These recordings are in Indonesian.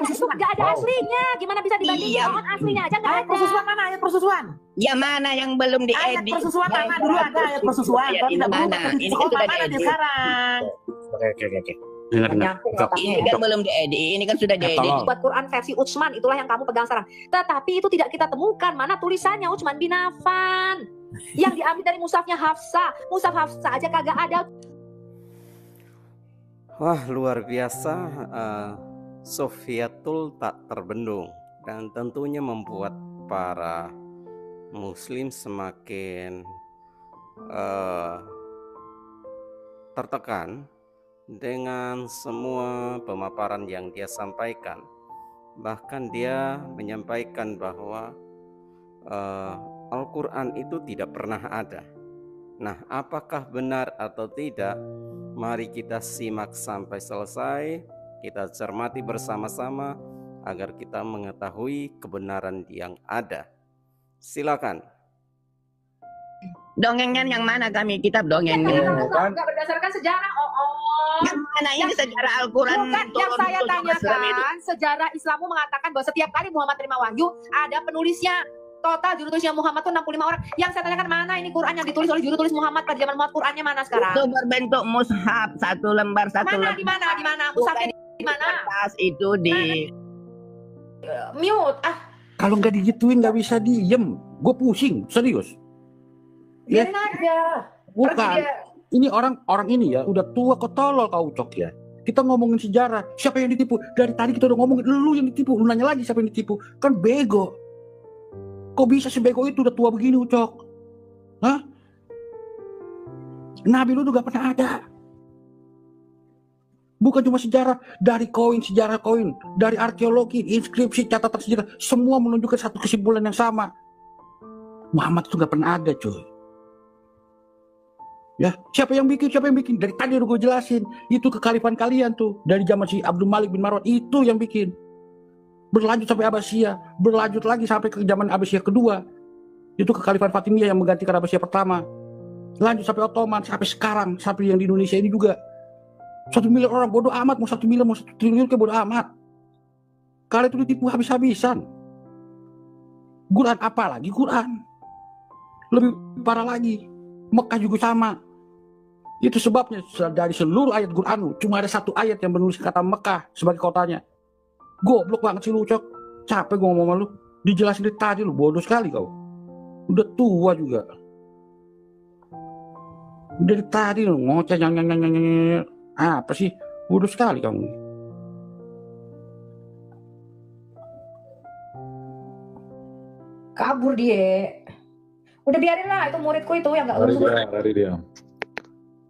itu nggak ada aslinya. Gimana bisa dibandingin dengan aslinya aja nggak ada. Persusuan mana ayat persusuan? Ya mana yang belum diedit? Ayat persusuan mana dulu ada ayat persusuan? Kalau tidak berubah di sekolah mana dia sekarang? Oke. Dengar. Ini kan belum diedit, ini kan sudah diedit. Buat Quran versi Utsman, itulah yang kamu pegang sekarang. Tetapi itu tidak kita temukan. Mana tulisannya Utsman bin Affan? Yang diambil dari mushafnya Hafsah. Mushaf Hafsah aja kagak ada. Wah, luar biasa. Sofiatul tak terbendung. Dan tentunya membuat para muslim semakin tertekan dengan semua pemaparan yang dia sampaikan. Bahkan dia menyampaikan bahwa Al-Quran itu tidak pernah ada. Nah, apakah benar atau tidak? Mari kita simak sampai selesai. Kita cermati bersama-sama agar kita mengetahui kebenaran yang ada. Silakan. Dongengnya yang mana kami? Kitab dongengnya. Enggak berdasarkan sejarah. Yang mana ini sejarah Al-Quran? Bukan, yang saya tanyakan, sejarah Islammu mengatakan bahwa setiap kali Muhammad terima wahyu, ada penulisnya. Total juru tulisnya Muhammad itu 65 orang. Yang saya tanyakan mana ini Quran yang ditulis oleh juru tulis Muhammad pada zaman Muhammad, Qurannya mana sekarang? Itu berbentuk mushaf, satu lembar. Di mana? Mushafnya di mana? Kertas itu di mute. Kalau nggak digituin nggak bisa diem. Gue pusing, serius. Biarin aja. Bukan. Ini orang ini ya udah tua kok tolol kau Cok ya. Kita ngomongin sejarah, siapa yang ditipu? Dari tadi kita udah ngomongin lu yang ditipu, lu nanya lagi siapa yang ditipu? Kan bego. Kok bisa si bego itu udah tua begini Ucok? Hah? Nabi lu juga pernah ada. Bukan cuma sejarah, dari koin, sejarah koin, dari arkeologi, inskripsi, catatan sejarah, semua menunjukkan satu kesimpulan yang sama. Muhammad itu gak pernah ada cuy. Ya, siapa yang bikin? Dari tadi udah gue jelasin. Itu kekalifan kalian tuh. Dari zaman si Abdul Malik bin Marwan, itu yang bikin. Berlanjut sampai Abbasiyah, berlanjut lagi sampai ke zaman Abbasiyah kedua. Itu kekalifan Fatimiyah yang menggantikan Abbasiyah pertama. Lanjut sampai Ottoman, sampai sekarang, sampai yang di Indonesia ini juga. 1 miliar orang bodoh amat, mau 1 miliar, mau 1 triliun kayak bodoh amat. Kalian itu ditipu habis-habisan. Quran apalagi Quran. Lebih parah lagi, Mekah juga sama. Itu sebabnya dari seluruh ayat Quran cuma ada satu ayat yang menulis kata Mekah sebagai kotanya. Goblok banget sih lu Cok. Capek gue ngomong sama lu. Dijelasin dari tadi lu, bodoh sekali kau. Udah tua juga. Dari tadi lu ngoceh apa sih? Bodoh sekali kamu. Kabur dia. Udah biarin lah, itu muridku itu yang gak urus. Dari dia.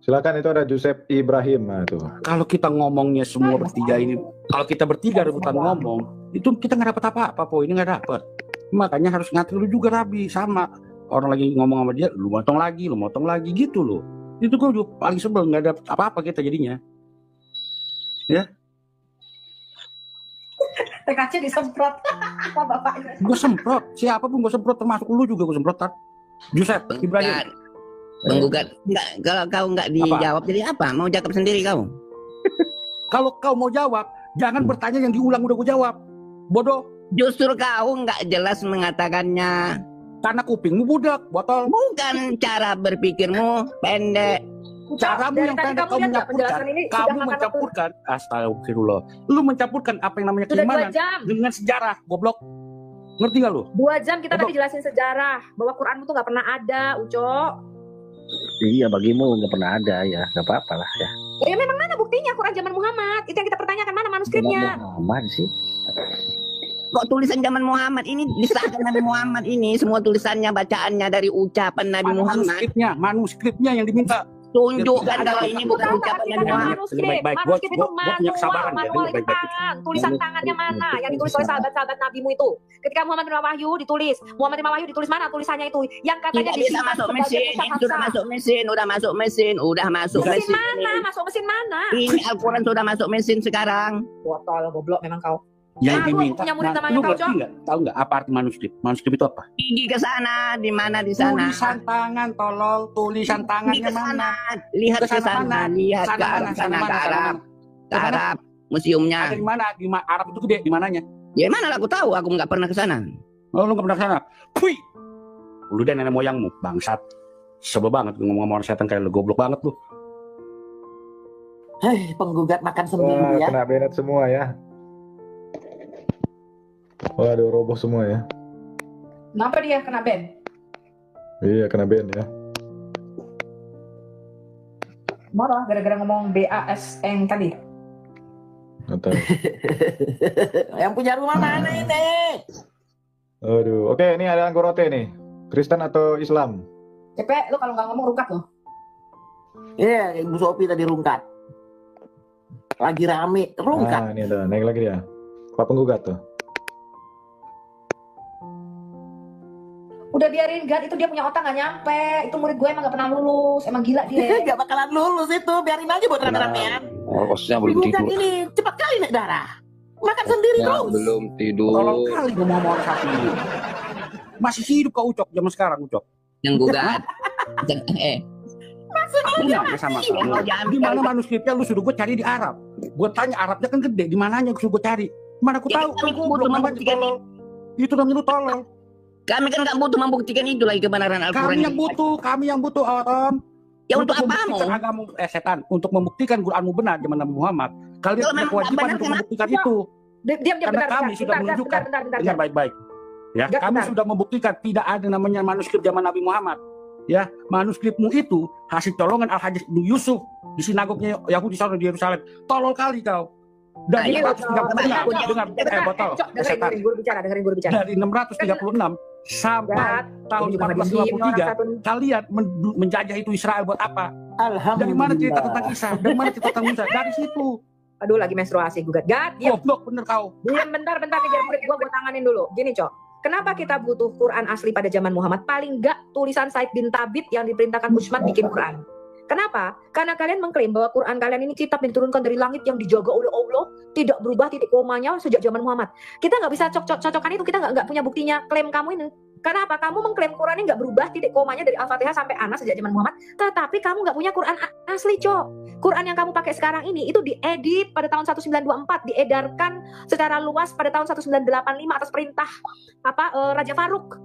Silakan, itu ada Joseph Ibrahim. Nah, itu. Kalau kita ngomongnya semua bertiga ini, kalau kita bertiga rebutan ngomong, itu kita nggak dapat apa-apa, ini nggak dapat. Makanya harus ngatur lu juga Rabi, sama orang lagi ngomong sama dia, lu motong lagi gitu loh. Itu gue juga paling sebel, nggak dapat apa-apa kita jadinya. Ya. TKC disemprot. Gue semprot, siapapun gue semprot, termasuk lu juga gue semprot. Joseph Ibrahim. Menggugat. Kalau kau nggak dijawab jadi apa? Mau jawab sendiri kau? Kalau kau mau jawab, jangan bertanya yang diulang udah gue jawab. Bodoh. Justru kau nggak jelas mengatakannya. Karena kupingmu budak, botol. Bukan cara berpikirmu pendek. Caramu yang pendek kau mencampurkan. Astagfirullah. Lu mencampurkan apa yang namanya keimanan dengan sejarah, goblok. Ngerti gak lu? 2 jam kita tadi jelasin sejarah bahwa Quranmu tuh nggak pernah ada, Ucok. Iya, bagimu nggak pernah ada ya, nggak apa-apa lah ya. Ya memang mana buktinya Quran zaman Muhammad? Itu yang kita pertanyakan, mana manuskripnya? Muhammad sih. Kok tulisan zaman Muhammad ini disahkan Nabi Muhammad ini semua tulisannya bacaannya dari ucapan Nabi Muhammad. Manuskripnya yang diminta. Tunjukkan kalau ini bukan ucapan Nabi Muhammad. Manuskrip itu manual itu tangan. Tulisan tangannya mana yang ditulis oleh sahabat-sahabat Nabimu itu? Ketika Muhammad terima wahyu ditulis. Muhammad terima wahyu ditulis mana tulisannya itu? Yang katanya bisa masuk mesin. Sudah masuk mesin. Udah masuk mesin. Mana? Masuk mesin mana? Ini Al-Quran sudah masuk mesin sekarang. Botol goblok memang kau. Yang diminta, lu ngerti nggak? Tahu nggak apa arti manuskrip? Manuskrip itu apa? Gigi ke sana, di mana di sana? Tulisan tangan, tolol. Tulisan tangannya mana? Lihat ke sana, lihat ke arah sana, ke Arab. museumnya. Ada di mana? Di Arab itu gede, di mananya? Ya mana lah aku tahu, aku nggak pernah ke sana. Oh, lu nggak pernah ke sana? Pui! Lu dan nenek moyangmu, bangsat. Sebel banget ngomong-ngomong orang setan kayak lu, goblok banget lu. Hei, penggugat makan sendiri ya. Kena Bennett semua ya. Waduh, roboh semua ya. Kenapa dia kena ban? Iya, kena ban ya. Marah gara-gara ngomong BASN tadi. Nggak tahu. Yang punya rumah mana ini? Aduh, oke, ini ada Anggorote nih. Kristen atau Islam? Cepet, lu kalau nggak ngomong rukat lo. Iya, Ibu Sophie tadi rungkat. Lagi rame, rungkat. Nah, ini ada, naik lagi dia. Pak penggugat tuh. Udah biarin Gad, itu dia punya otak nggak nyampe. Itu murid gue emang nggak pernah lulus, emang gila dia. Gak bakalan lulus itu, biarin aja buat rame-ramean. Kosnya belum Penggugat tidur. ini cepat kali naik darah. Makan sendiri Ya, terus. belum tidur. Tolong kali ngomong orang satu ini. Masih hidup kau Ucok zaman sekarang Ucok. Yang gugat. Benar ya sama kamu. Di mana manuskripnya lu sudah gue cari di Arab. Gue tanya Arabnya kan gede, di mananya sudah gue cari. Mana aku Ya, tahu kami kan butuh goblok namanya membuktikan tolol. Itu namanya lu tolol. Kami kan nggak butuh membuktikan itu lagi kebenaran Al-Quran. Kami yang butuh Om. Ya untuk apamu? membuktikan agamu setan, untuk membuktikan Quranmu benar zaman Nabi Muhammad. Kalian Kalau punya memang kewajiban benar, untuk kenapa? membuktikan itu. Diam, Karena kami sudah menunjukkan. Dengar baik-baik. Ya, Enggak, kami bentar. sudah membuktikan tidak ada namanya manuskrip zaman Nabi Muhammad. Ya, manuskripmu itu hasil colongan Al-Hajjaj bin Yusuf di sinagognya Yahudi di Yerusalem. Tolol kali kau. Dan Nah, dengar botol setan. Dengerin guru bicara. Dari 636 sampai tahun Ini juga nggak diem, 1453 orang satu nih. kalian menjajah itu Israel buat apa? Dari mana cerita tentang Isa? Dari mana cerita tentang Musa? Dari situ. Aduh, lagi menstruasi gugat. Gad, diam. Goblok bener kau. Diam bentar kejar murid gue tanganin dulu. Gini, Cok. Kenapa kita butuh Quran asli pada zaman Muhammad? Paling enggak tulisan Said bin Tabit yang diperintahkan Utsman bikin Quran. Kenapa? Karena kalian mengklaim bahwa Quran kalian ini kitab yang diturunkan dari langit yang dijaga oleh Allah, tidak berubah titik komanya sejak zaman Muhammad. Kita nggak bisa cocokkan itu, kita nggak punya buktinya klaim kamu ini. Kenapa? Kamu mengklaim Quran ini nggak berubah titik komanya dari Al-Fatihah sampai Anas sejak zaman Muhammad, tetapi kamu nggak punya Quran asli, Cok. Quran yang kamu pakai sekarang ini itu diedit pada tahun 1924, diedarkan secara luas pada tahun 1985 atas perintah Raja Faruk.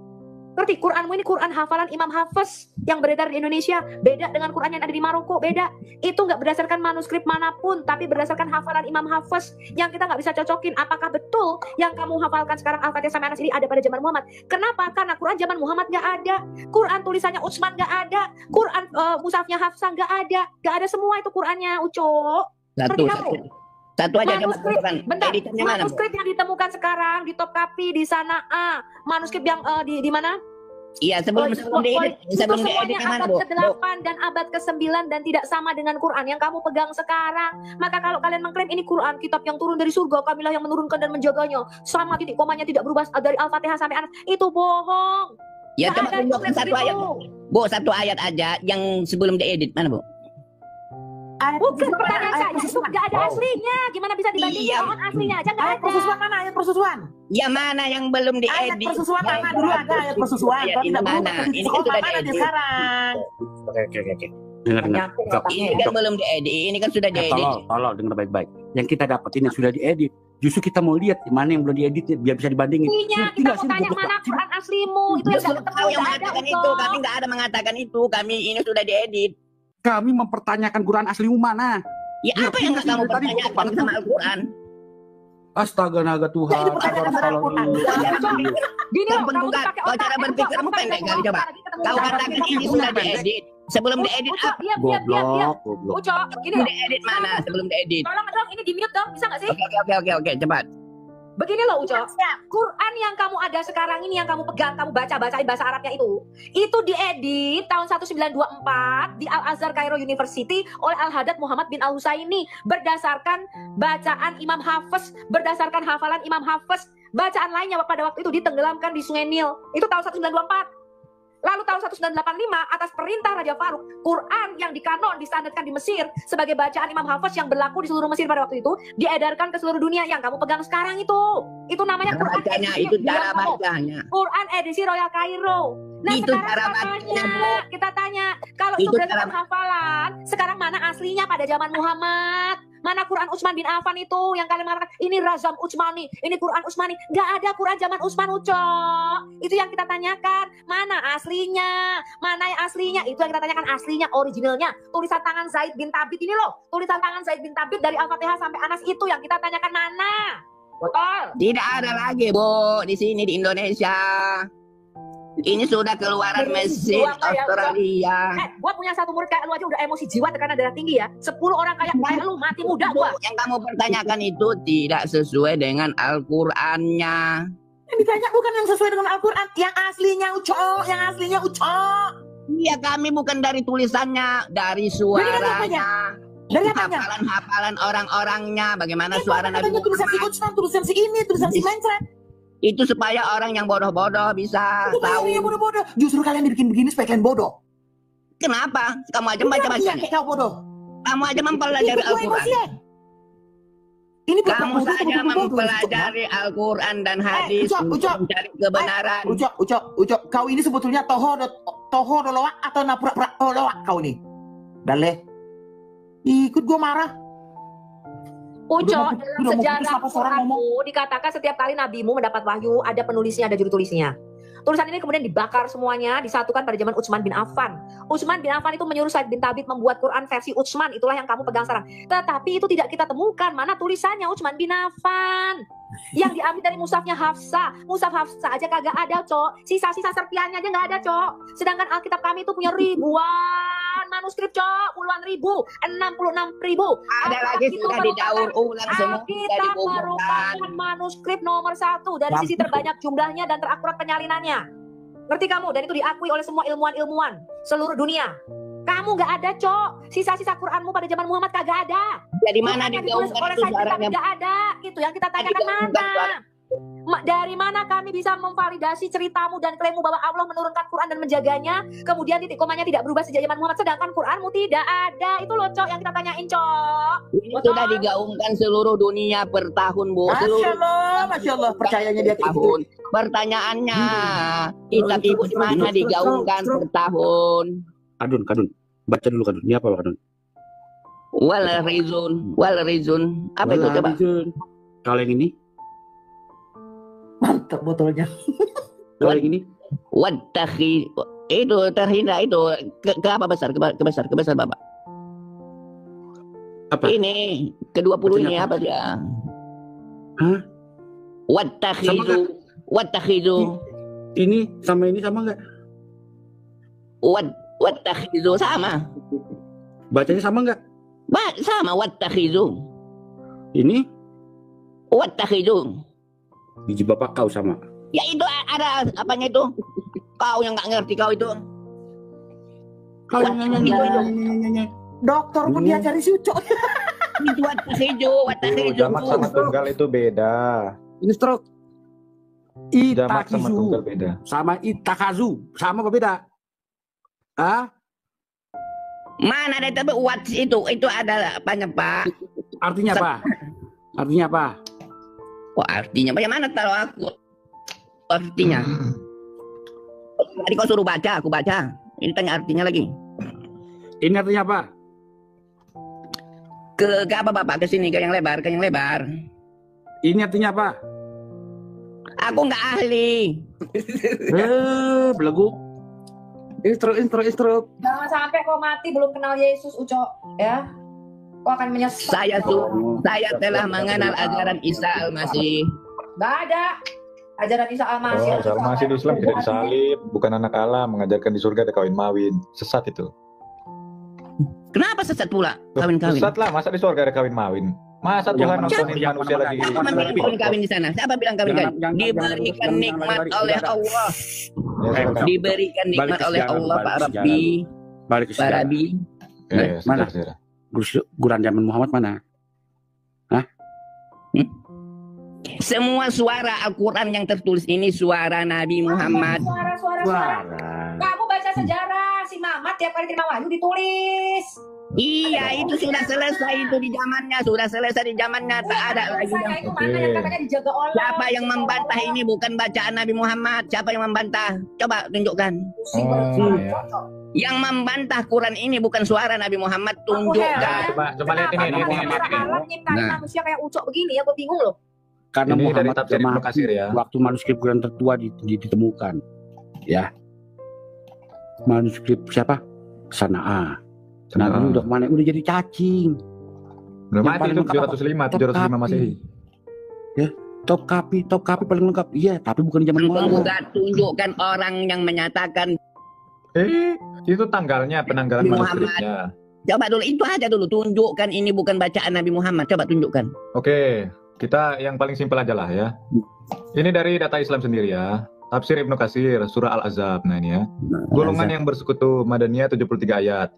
Ngerti? Quranmu ini Quran hafalan Imam Hafiz yang beredar di Indonesia. Beda dengan Quran yang ada di Maroko, beda. Itu nggak berdasarkan manuskrip manapun, tapi berdasarkan hafalan Imam Hafiz yang kita nggak bisa cocokin. Apakah betul yang kamu hafalkan sekarang Al-Fatihah sampai Anas ini ada pada zaman Muhammad? Kenapa? Karena Quran zaman Muhammad nggak ada. Quran tulisannya Utsman nggak ada. Quran mushafnya Hafsah nggak ada. Nggak ada semua itu Qurannya, Uco. Satu aja coba Manuskrip, tunjukkan. bentar, Editannya mana, Bu? manuskrip yang ditemukan sekarang di Topkapi di sana manuskrip yang di mana? Iya, sebelum diedit, itu sebelum semuanya diedit yang mana, abad Bu? ke-8 dan abad ke-9 dan tidak sama dengan Quran yang kamu pegang sekarang. Maka kalau kalian mengklaim ini Quran, kitab yang turun dari surga, kamilah yang menurunkan dan menjaganya, sama titik komanya tidak berubah dari Al-Fatihah sampai Anas, itu bohong. Ya, Nggak coba ada tunjukkan tulis satu gitu. ayat. Bu, satu ayat aja yang sebelum diedit. Mana, Bu? Bukan pertanyaan saya, itu nggak ada aslinya. Gimana bisa dibandingin Iya. dengan aslinya aja nggak Ayat ada. persusuan mana? Ayat persusuan. Ya mana yang belum Ayat diedit? persusuan mana? Dulu ada ayat persusuan. Ayat Kalau ini tidak mana? berubah, Ini kan sekolah sudah mana dia diedit. sekarang? Oke. Dengar. Nyampe otaknya Ini ya. kan belum diedit. Ini kan sudah diedit. Tolong dengar baik-baik. Yang kita dapetin yang sudah diedit. Justru kita mau lihat mana yang belum diedit biar bisa dibandingin. Aslinya, Ngerti kita nggak mau sih, tanya goblok mana banget. Quran aslimu. Itu yang Justru nggak ketemu, kau yang nggak ada, mengatakan Uco. itu. Kami nggak ada mengatakan itu. Kami ini sudah diedit. Kami mempertanyakan Quran aslimu mana? Ya apa yang nggak kamu Tadi pertanyakan gua sama Al-Quran? Astaga naga Tuhan. Ya, ini pertanyaan sama Al-Quran. Gini Kau loh, kamu tuh pakai kau otak. cara berpikirmu pendek kali coba. Kau katakan ini sudah diedit. Sebelum diedit Uco, apa? diam. Goblok. Uco, gini Sebelum loh. diedit mana? Sebelum diedit. Tolong dong, ini di mute dong, bisa nggak sih? Oke, cepat. Begini loh Uco, Quran yang kamu ada sekarang ini, yang kamu pegang, kamu bacain bahasa Arabnya itu diedit tahun 1924 di Al-Azhar Cairo University oleh Al-Haddad Muhammad bin Al-Husaini berdasarkan bacaan Imam Hafiz, berdasarkan hafalan Imam Hafiz. Bacaan lainnya pada waktu itu ditenggelamkan di Sungai Nil. Itu tahun 1924. Lalu tahun 1985 atas perintah Raja Faruk, Quran yang dikanon disandarkan di Mesir sebagai bacaan Imam Hafiz yang berlaku di seluruh Mesir pada waktu itu diedarkan ke seluruh dunia yang kamu pegang sekarang itu. Itu namanya Cara Quran bacanya, edisi itu cara Biamo. bacanya. Quran edisi Royal Cairo. Nah Itu sekarang cara bacanya, Bu. kita tanya, kalau itu Itu berdasarkan cara- hafalan, sekarang mana aslinya pada zaman Muhammad? Mana Quran Utsman bin Affan itu yang kalian mengatakan ini Razam Utsmani, ini Quran Utsmani. Nggak ada Quran zaman Utsman, Ucok. Itu yang kita tanyakan. Mana aslinya? Mana yang aslinya? Itu yang kita tanyakan, aslinya, originalnya. Tulisan tangan Zaid bin Thabit ini loh. Tulisan tangan Zaid bin Thabit dari Al-Fatihah sampai Anas itu yang kita tanyakan mana? Betul. Tidak ada lagi, Bu, di sini di Indonesia. Ini sudah keluaran Mesir, Australia. Gua punya satu murid kayak lu aja udah emosi jiwa, tekanan darah tinggi ya. 10 orang kayak lu mati muda gua. Yang kamu pertanyakan itu tidak sesuai dengan Al-Qur'annya. Yang ditanya bukan yang sesuai dengan Al-Quran, yang aslinya Ucok, yang aslinya Ucok. Iya, kami bukan dari tulisannya, dari suaranya. Dari apanya? Hafalan orang-orangnya, bagaimana suara Nabi Muhammad. Tulisan si Utsman, tulisan si ini, tulisan si Mencret. Itu supaya orang yang bodoh-bodoh bisa tahu. Yang bodoh-bodoh. Justru kalian dibikin begini supaya kalian bodoh. Kenapa? Kamu aja baca-baca. Iya, kau bodoh. Kamu aja mempelajari Al-Quran. Ini kamu saja mempelajari Al-Quran dan hadis untuk mencari kebenaran. Ucok, kau ini sebetulnya toho dolowak atau napura-pura dolowak kau ini. Daleh. Ikut gua marah. Ucok, dalam sejarah Quranmu dikatakan setiap kali nabimu mendapat wahyu ada penulisnya, ada juru tulisnya. Tulisan ini kemudian dibakar semuanya, disatukan pada zaman Utsman bin Affan. Utsman bin Affan itu menyuruh Zaid bin Thabit membuat Quran versi Utsman, itulah yang kamu pegang sekarang. Tetapi itu tidak kita temukan, mana tulisannya Utsman bin Affan. Yang diambil dari mushafnya Hafsah. Mushaf Hafsah aja kagak ada, Cok. Sisa-sisa serpiannya aja nggak ada, Cok. Sedangkan Alkitab kami itu punya ribuan manuskrip, Cok. Puluhan ribu, 66.000. Ada lagi sudah didaur ulang semua. Alkitab merupakan manuskrip nomor 1 dari sisi terbanyak jumlahnya dan terakurat penyalinannya. Ngerti kamu? Dan itu diakui oleh semua ilmuwan-ilmuwan seluruh dunia. Kamu nggak ada, Cok. Sisa-sisa Quranmu pada zaman Muhammad kagak ada. Jadi mana digaungkan itu suaranya? Nggak ada. Gitu yang kita tanyakan mana? Dari mana kami bisa memvalidasi ceritamu dan klaimmu bahwa Allah menurunkan Quran dan menjaganya, kemudian titik komanya tidak berubah sejak zaman Muhammad, sedangkan Quranmu tidak ada. Itu loh, Cok, yang kita tanyain, Cok. Ini sudah digaungkan seluruh dunia per tahun, Bu. Masya Allah, percayanya dia tahun. Pertanyaannya, kitab ibu di mana digaungkan per tahun? Kadun, baca dulu Kadun. Ini apa Kadun? Wal rizun. Apa itu coba? Kalau yang ini? Mantap botolnya. Kalau yang ini? Wattahi itu terhina itu ke apa besar? Ke besar Bapak. Apa? Ini ke-20 ini apa dia? Hah? Wattakhizu. Ini sama enggak? Wattakhizu sama. Bacanya sama enggak? Sama wattakhizu. Ini? Wattakhizu. Biji bapak kau sama. Ya itu ada apanya itu? Kau yang nggak ngerti kau itu. Kau yang nyanyi. Dokter pun diajari si Ucok. Itu wattakhizu. Jamak sama tunggal itu beda. Ini stroke. Jamak sama tunggal beda. Sama itakazu. Sama apa beda? Ah? Mana ada tapi what itu ada apanya, Pak? Artinya apa? Artinya apa? Kok artinya bagaimana tahu aku? Artinya. Tadi kau suruh baca, aku baca. Ini tanya artinya lagi. Ini artinya apa? Ke apa Bapak? Ke sini, ke yang lebar. Ini artinya apa? Aku nggak ahli. Belegu. Instru. Jangan sampai kau mati belum kenal Yesus, Ucok, ya. Kau akan menyesal. Saya telah mengenal ajaran Isa Al-Masih. Nggak ada ajaran Isa Al-Masih. Isa Al-Masih di Islam tidak disalib, bukan anak Allah, mengajarkan di surga ada kawin mawin. Sesat itu. Kenapa sesat pula kawin-kawin? Sesat lah, masa di surga ada kawin mawin? Masa Tuhan nontonin manusia lagi? Kawin di sana. Siapa bilang kawin-kawin? Diberikan nikmat oleh Allah. Diberikan nikmat oleh Allah, Pak Rabbi. Balik ke sejarah. Mana? Quran zaman Muhammad mana? Hah? Semua suara Al-Quran yang tertulis ini suara Nabi Muhammad. Suara. Kamu baca sejarah si Mamat tiap kali terima wahyu ditulis. Iya, itu sudah selesai itu di zamannya, sudah selesai di zamannya, tak ada lagi. Saya itu mana yang katanya dijaga Allah. Siapa yang membantah ini bukan bacaan Nabi Muhammad? Siapa yang membantah? Coba tunjukkan. Oh, ya. Yang membantah Quran ini bukan suara Nabi Muhammad, Aku tunjukkan. Coba lihat ini. Allah nyiptain Nah. manusia kayak ucok begini, aku bingung loh. Karena Ini dari Muhammad tafsir Ibnu mati Katsir ya. waktu manuskrip Quran tertua ditemukan. Ya. Manuskrip siapa? Sana'a. Nah, Sana'a. ini udah kemana? Udah jadi cacing. Udah Yang mati paling itu lengkap apa? 705 Masehi. Top kapi paling lengkap. Iya, tapi bukan di zaman Muhammad. Juga tunjukkan orang yang menyatakan. Itu tanggalnya, penanggalan Muhammad. manuskripnya. Coba dulu, itu aja dulu. Tunjukkan ini bukan bacaan Nabi Muhammad. Coba tunjukkan. Oke, kita yang paling simpel aja lah ya. Ini dari data Islam sendiri ya. Tafsir Ibnu Katsir, surah Al-Azab. Nah ini ya. Golongan yang bersekutu Madaniyah 73 ayat.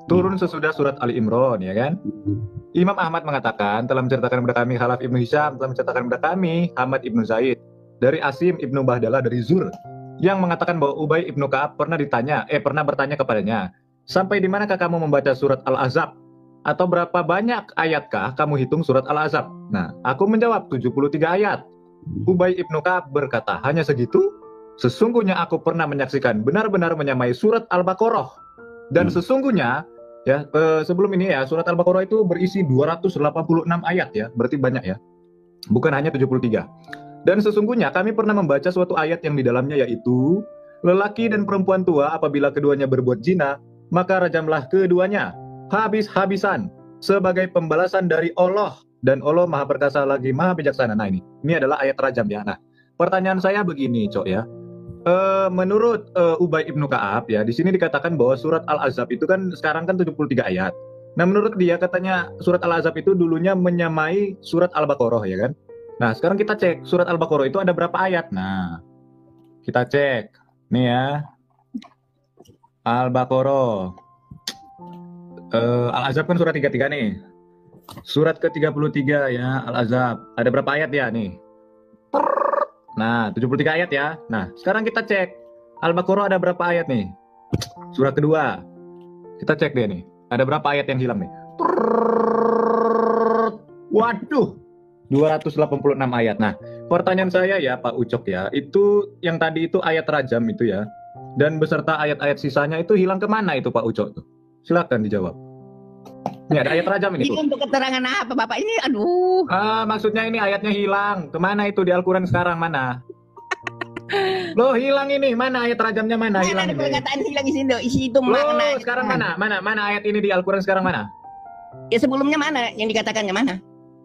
Turun sesudah surat Ali Imran, ya kan? Imam Ahmad mengatakan, telah menceritakan kepada kami Khalaf Ibnu Hisham, telah menceritakan kepada kami Hamad Ibnu Zaid, dari Asim Ibnu Bahdala dari Zur, yang mengatakan bahwa Ubay Ibnu Ka'ab pernah bertanya kepadanya, sampai di manakah kamu membaca surat Al-Azab? Atau berapa banyak ayatkah kamu hitung surat Al-Azab? Nah, aku menjawab 73 ayat. Ubay Ibnu Ka'ab berkata, hanya segitu? Sesungguhnya aku pernah menyaksikan benar-benar menyamai surat Al-Baqarah. Dan sesungguhnya, ya sebelum ini ya, surat Al-Baqarah itu berisi 286 ayat ya, berarti banyak ya. Bukan hanya 73. Dan sesungguhnya kami pernah membaca suatu ayat yang di dalamnya yaitu, lelaki dan perempuan tua apabila keduanya berbuat zina, maka rajamlah keduanya, habis-habisan, sebagai pembalasan dari Allah. Dan Allah maha perkasa lagi, maha bijaksana. Nah ini adalah ayat rajam ya. Nah, pertanyaan saya begini, Cok ya. Menurut Ubay Ibnu Ka'ab ya, di sini dikatakan bahwa surat Al-Azab itu kan sekarang kan 73 ayat. Nah, menurut dia katanya surat Al-Azab itu dulunya menyamai surat Al-Baqarah ya kan. Nah, sekarang kita cek surat Al-Baqarah itu ada berapa ayat. Nah, kita cek. Nih ya. Al-Baqarah. Al-Azab kan surat 33 nih. Surat ke-33 ya, Al-Azab. Ada berapa ayat ya nih? Nah, 73 ayat ya. Nah, sekarang kita cek. Al-Baqarah ada berapa ayat nih? Surat kedua. Kita cek deh nih. Ada berapa ayat yang hilang nih? Waduh. 286 ayat. Nah, pertanyaan saya ya Pak Ucok ya. Itu yang tadi itu ayat rajam itu ya. Dan beserta ayat-ayat sisanya itu hilang kemana itu Pak Ucok? Silakan dijawab. Ini ada ayat rajam ini Ini tuh. untuk keterangan apa Bapak ini? Aduh. Maksudnya ini ayatnya hilang. Kemana itu di Al-Quran sekarang mana? Loh hilang ini. Mana ayat rajamnya mana? Mana Hilang ada ini. perkataan hilang isi itu Loh makna. sekarang mana ayat ini di Al-Quran sekarang mana? Ya sebelumnya mana yang dikatakannya mana?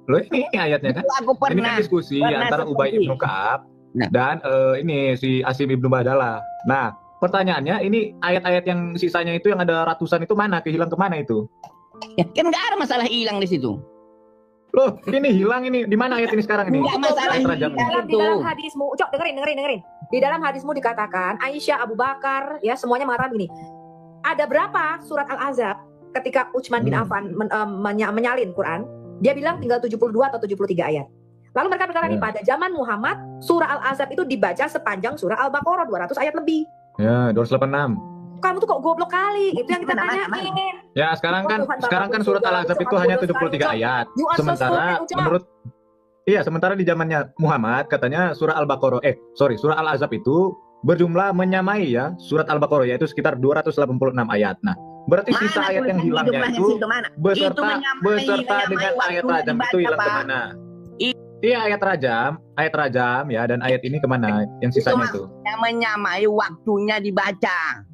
Loh ini ayatnya kan? Itu aku Ini pernah. kan diskusi pernah antara Ubay seperti. Ibnu Ka'ab Nah. dan ini si Asim Ibnu Bahdala. Nah pertanyaannya ini ayat-ayat yang sisanya itu yang ada ratusan itu mana? Kehilang kemana itu? Ya, kan nggak ada masalah hilang di situ. Loh ini hilang ini. Di mana ayat ini sekarang ini? Nggak masalah Ayat hilang. rajam ini. Di dalam hadismu, Ucok dengerin. Di dalam hadismu dikatakan Aisyah, Abu Bakar, ya semuanya mengatakan begini. Ada berapa surat Al-Azab ketika Utsman bin Affan menyalin Quran? Dia bilang tinggal 72 atau 73 ayat. Lalu mereka berkata nih, pada zaman Muhammad, surah Al-Azab itu dibaca sepanjang surah Al-Baqarah 200 ayat lebih. Ya 286. Kamu tuh kok goblok kali, itu yang kita Mana? tanyain. Ya sekarang kan surat Al-Azab itu hanya 73 ayat. Sementara sementara di zamannya Muhammad katanya surah Al-Baqarah surah Al-Azab itu berjumlah menyamai ya surat Al-Baqarah yaitu sekitar 286 ayat. Nah, berarti sisa ayat yang hilangnya itu beserta dengan ayat rajam itu hilang kemana? Iya ayat rajam ya dan ayat ini kemana yang sisanya itu? Yang menyamai waktunya dibaca.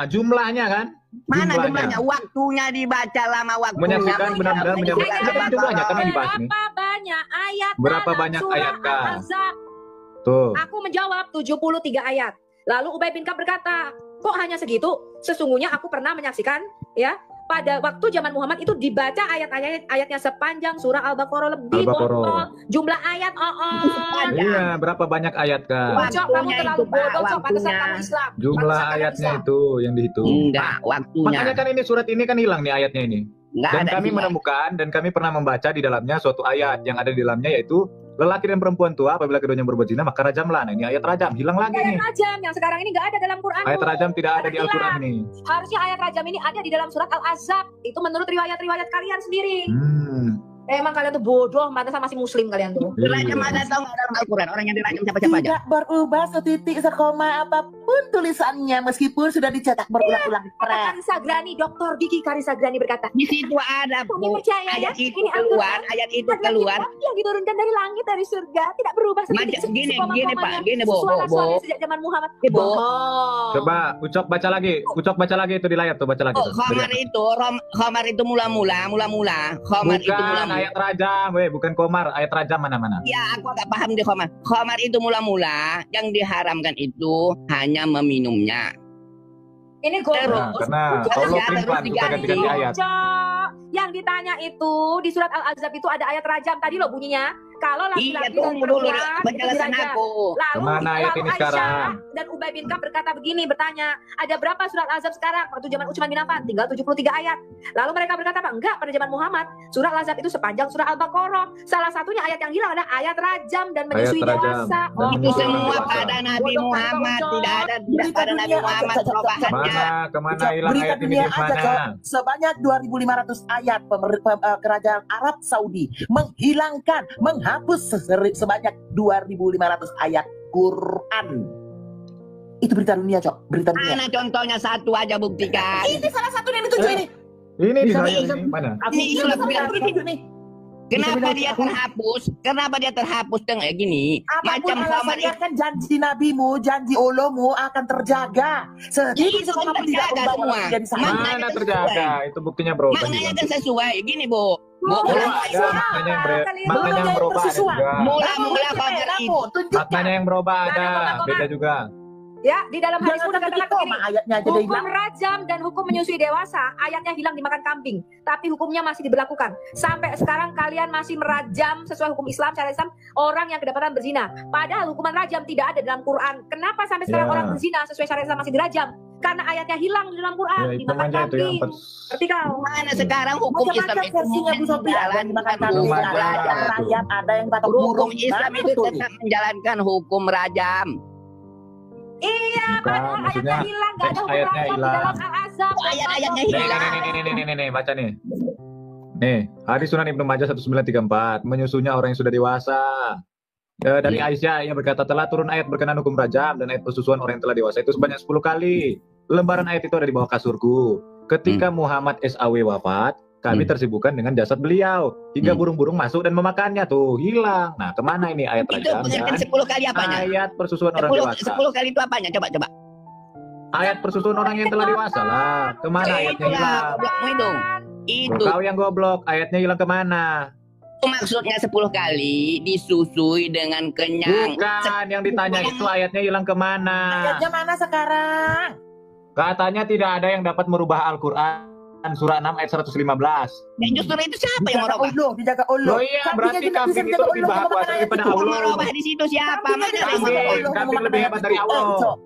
Jumlahnya kan? Mana jumlahnya? Waktunya dibaca lama waktunya. Menyaksikan benar-benar menyaksikan jumlahnya kan yang dibahas nih. Berapa banyak ayat? Berapa dalam banyak surah ayat kah? Al-Ahzab? Tuh. Aku menjawab 73 ayat. Lalu Ubay bin Ka'ab berkata, kok hanya segitu? Sesungguhnya aku pernah menyaksikan ya pada waktu zaman Muhammad itu dibaca ayatnya sepanjang surah Al-Baqarah lebih. Al-Baqarah. Jumlah ayat Iya, berapa banyak ayat kah? Ucok, kamu terlalu bodoh, Cok. Pantesan kamu Islam. Jumlah Pantesan kamu ayatnya Islam. itu yang dihitung. Enggak, waktunya. Makanya kan ini surat ini kan hilang nih ayatnya ini. Enggak Dan ada kami isinya. menemukan dan kami pernah membaca di dalamnya suatu ayat yang ada di dalamnya yaitu lelaki dan perempuan tua apabila keduanya berbuat zina maka rajamlah. Nah, ini ayat rajam hilang lagi nih. Ayat rajam yang sekarang ini nggak ada dalam Quran. Ayat rajam tidak ada di Al-Quran ini. Harusnya ayat rajam ini ada di dalam surat Al-Azab. Itu menurut riwayat-riwayat kalian sendiri. Emang kalian tuh bodoh, mantasan masih muslim kalian tuh. Dirajam ada tahu nggak dalam Al-Quran? Orang yang dirajam siapa-siapa aja. Tidak berubah setitik sekoma apapun tulisannya meskipun sudah dicetak berulang-ulang. Kata Karisa Grani, Dr. Diki Karisa Grani berkata, Di situ ada, kami Bu. percaya ya, Ayat itu ini keluar, Al-Quran ayat itu adalah keluar. kitab yang diturunkan dari langit dari surga, tidak berubah Macam gini, sekoma-komanya, Pak, gini, Bu, suara-suaranya Bu. sejak zaman Muhammad. Bu. Bohong. Coba Ucok baca lagi itu di layar tuh, baca lagi. Oh, tuh. Khamar itu mula-mula. Khamar itu Bukan mula-mula. ayat rajam, bukan komar, ayat rajam mana-mana. Ya, aku agak paham di khamar. Khamar itu mula-mula yang diharamkan itu hanya meminumnya. Ini gue Nah, karena Allah pelan suka ganti-ganti ayat. Yang ditanya itu di surat Al-Azab itu ada ayat rajam tadi loh bunyinya. Kalau Iya, laki-laki dan tunggu dulu perempuan penjelasan dirajam. aku. Kemana ayat ini Aisyah sekarang? dan Ubay bin Ka'ab berkata begini, bertanya, ada berapa surat Al-Azab sekarang? Waktu zaman Utsman bin Affan tinggal 73 ayat. Lalu mereka berkata, apa? Enggak, pada zaman Muhammad surat Al-Azab itu sepanjang surah Al-Baqarah. Salah satunya ayat yang hilang adalah ayat rajam dan menyusui rajam. dewasa. Dan Itu Oh, semua dewasa. pada Nabi Bodoh, Muhammad, bodoh. tidak pada Nabi Muhammad perubahannya. Kemana hilang Berita ayat ini dunia di aja, mana? Cok. Sebanyak 2.500 ayat kerajaan Arab Saudi menghilangkan, menghapus sebanyak 2.500 ayat Quran. Itu berita dunia, Cok. Berita dunia. Mana contohnya satu aja buktikan. Ini salah satu yang dituju ini. Ini di Bisa, layar bisa. ini mana? Aku Ini sudah aku bilang bilang gini. nih. Kenapa Bisa dia bilang terhapus? Kenapa dia terhapus dengan gini? Apapun Macam khamar alasannya kan janji nabimu, janji Allahmu akan terjaga. Sedikit Itu kan sekoma pun tidak terjaga berubah semua. menjadi sama. Maknanya Mana kan terjaga? Itu buktinya berubah. maknanya kan sesuai. Gini, Bu. Bu, Oh, mula- Ada maknanya yang maknanya yang berubah ada Bersesuaian. juga. mula-mula khamar itu. Maknanya yang berubah ada, beda juga. Ya, di dalam hadis pun Jangan dikatakan begitu, begini. ayatnya aja dia Hukum hilang. rajam dan hukum menyusui dewasa, ayatnya hilang dimakan kambing, tapi hukumnya masih diberlakukan. Sampai sekarang kalian masih merajam sesuai hukum Islam, syariat Islam, orang yang kedapatan berzina. Padahal hukuman rajam tidak ada dalam Quran. Kenapa sampai sekarang Ya. orang berzina sesuai syariat Islam masih dirajam? Karena ayatnya hilang di dalam Quran, Ya, itu dimakan aja itu yang kambing. Ngerti kau? Mana sekarang hukum Islam Macam-macam itu versinya Bu Sofi, ada yang dimakan kambing, Hukum ada yang rajam. rakyat, ada yang patok Hukum burung. Islam Mana itu betul nih? tetap menjalankan hukum rajam. Iya, Bukan, padahal maksudnya ayatnya hilang, gak ada teks hukum ayatnya rajam di hilang. dalam Al-Azab. Ayat-ayatnya Nih, hilang. nih, baca nih. Nih, hadis Sunan Ibnu Majah 1934, menyusunya orang yang sudah dewasa. Dari Aisyah yang berkata telah turun ayat berkenaan hukum rajam dan ayat persusuan orang yang telah dewasa itu sebanyak 10 kali. Lembaran ayat itu ada di bawah kasurku. Ketika Muhammad SAW wafat, kami tersibukkan dengan jasad beliau hingga burung-burung masuk dan memakannya tuh hilang. Nah, kemana ini ayat Itu rajam pengertian dan 10 kali apanya? ayat persusuan orang 10 dewasa? 10 kali itu apanya? Coba. Ayat persusuan orang yang telah dewasa lah. Kemana ayatnya hilang? Goblokmu itu. Itu Kau yang goblok, ayatnya hilang kemana? maksudnya 10 kali disusui dengan kenyang. Bukan, yang ditanya itu ayatnya hilang kemana? Ayatnya mana sekarang? Katanya tidak ada yang dapat merubah Al-Quran. Surah 6 ayat 115. Ya, justru itu siapa yang Dijaga merubah? Allah, dijaga Allah. Loh iya, Kambing berarti aja tidak bisa kambing itu dijaga lebih Allah, berkuasa memakan ayat daripada itu. Yang Allah. merubah di situ siapa? Kambing Mana aja yang tidak bisa merubah? dijaga Allah, Kambing memakan lebih ayat hebat itu. dari Allah. Cok.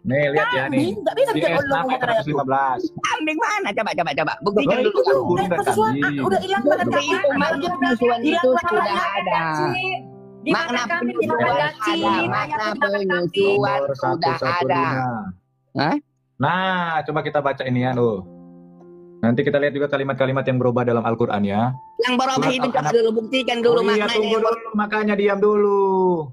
Nih, lihat ya nih. Kambing nggak bisa Di dijaga ayat Allah, 6 ayat memakan ayat itu. 115. Kambing mana? Coba. Loh, Buktikan itu dulu. burung dan Persusuan, kambing. udah hilang makan Bukti kambing. itu makna penyusuan itu sudah ada. Dimakan Makna kambing, penyusuan dimakan ada. gaci, Makna ayatnya dimakan kambing. penyusuan Nomor sudah 115. ada. Hah? Nah, coba kita baca ini ya, loh. Nanti kita lihat juga kalimat-kalimat yang berubah dalam Al-Quran ya. Yang berubah Surat itu coba Al-An'am. dulu buktikan dulu Oh iya, maknanya. tunggu yang dulu, makanya diam dulu.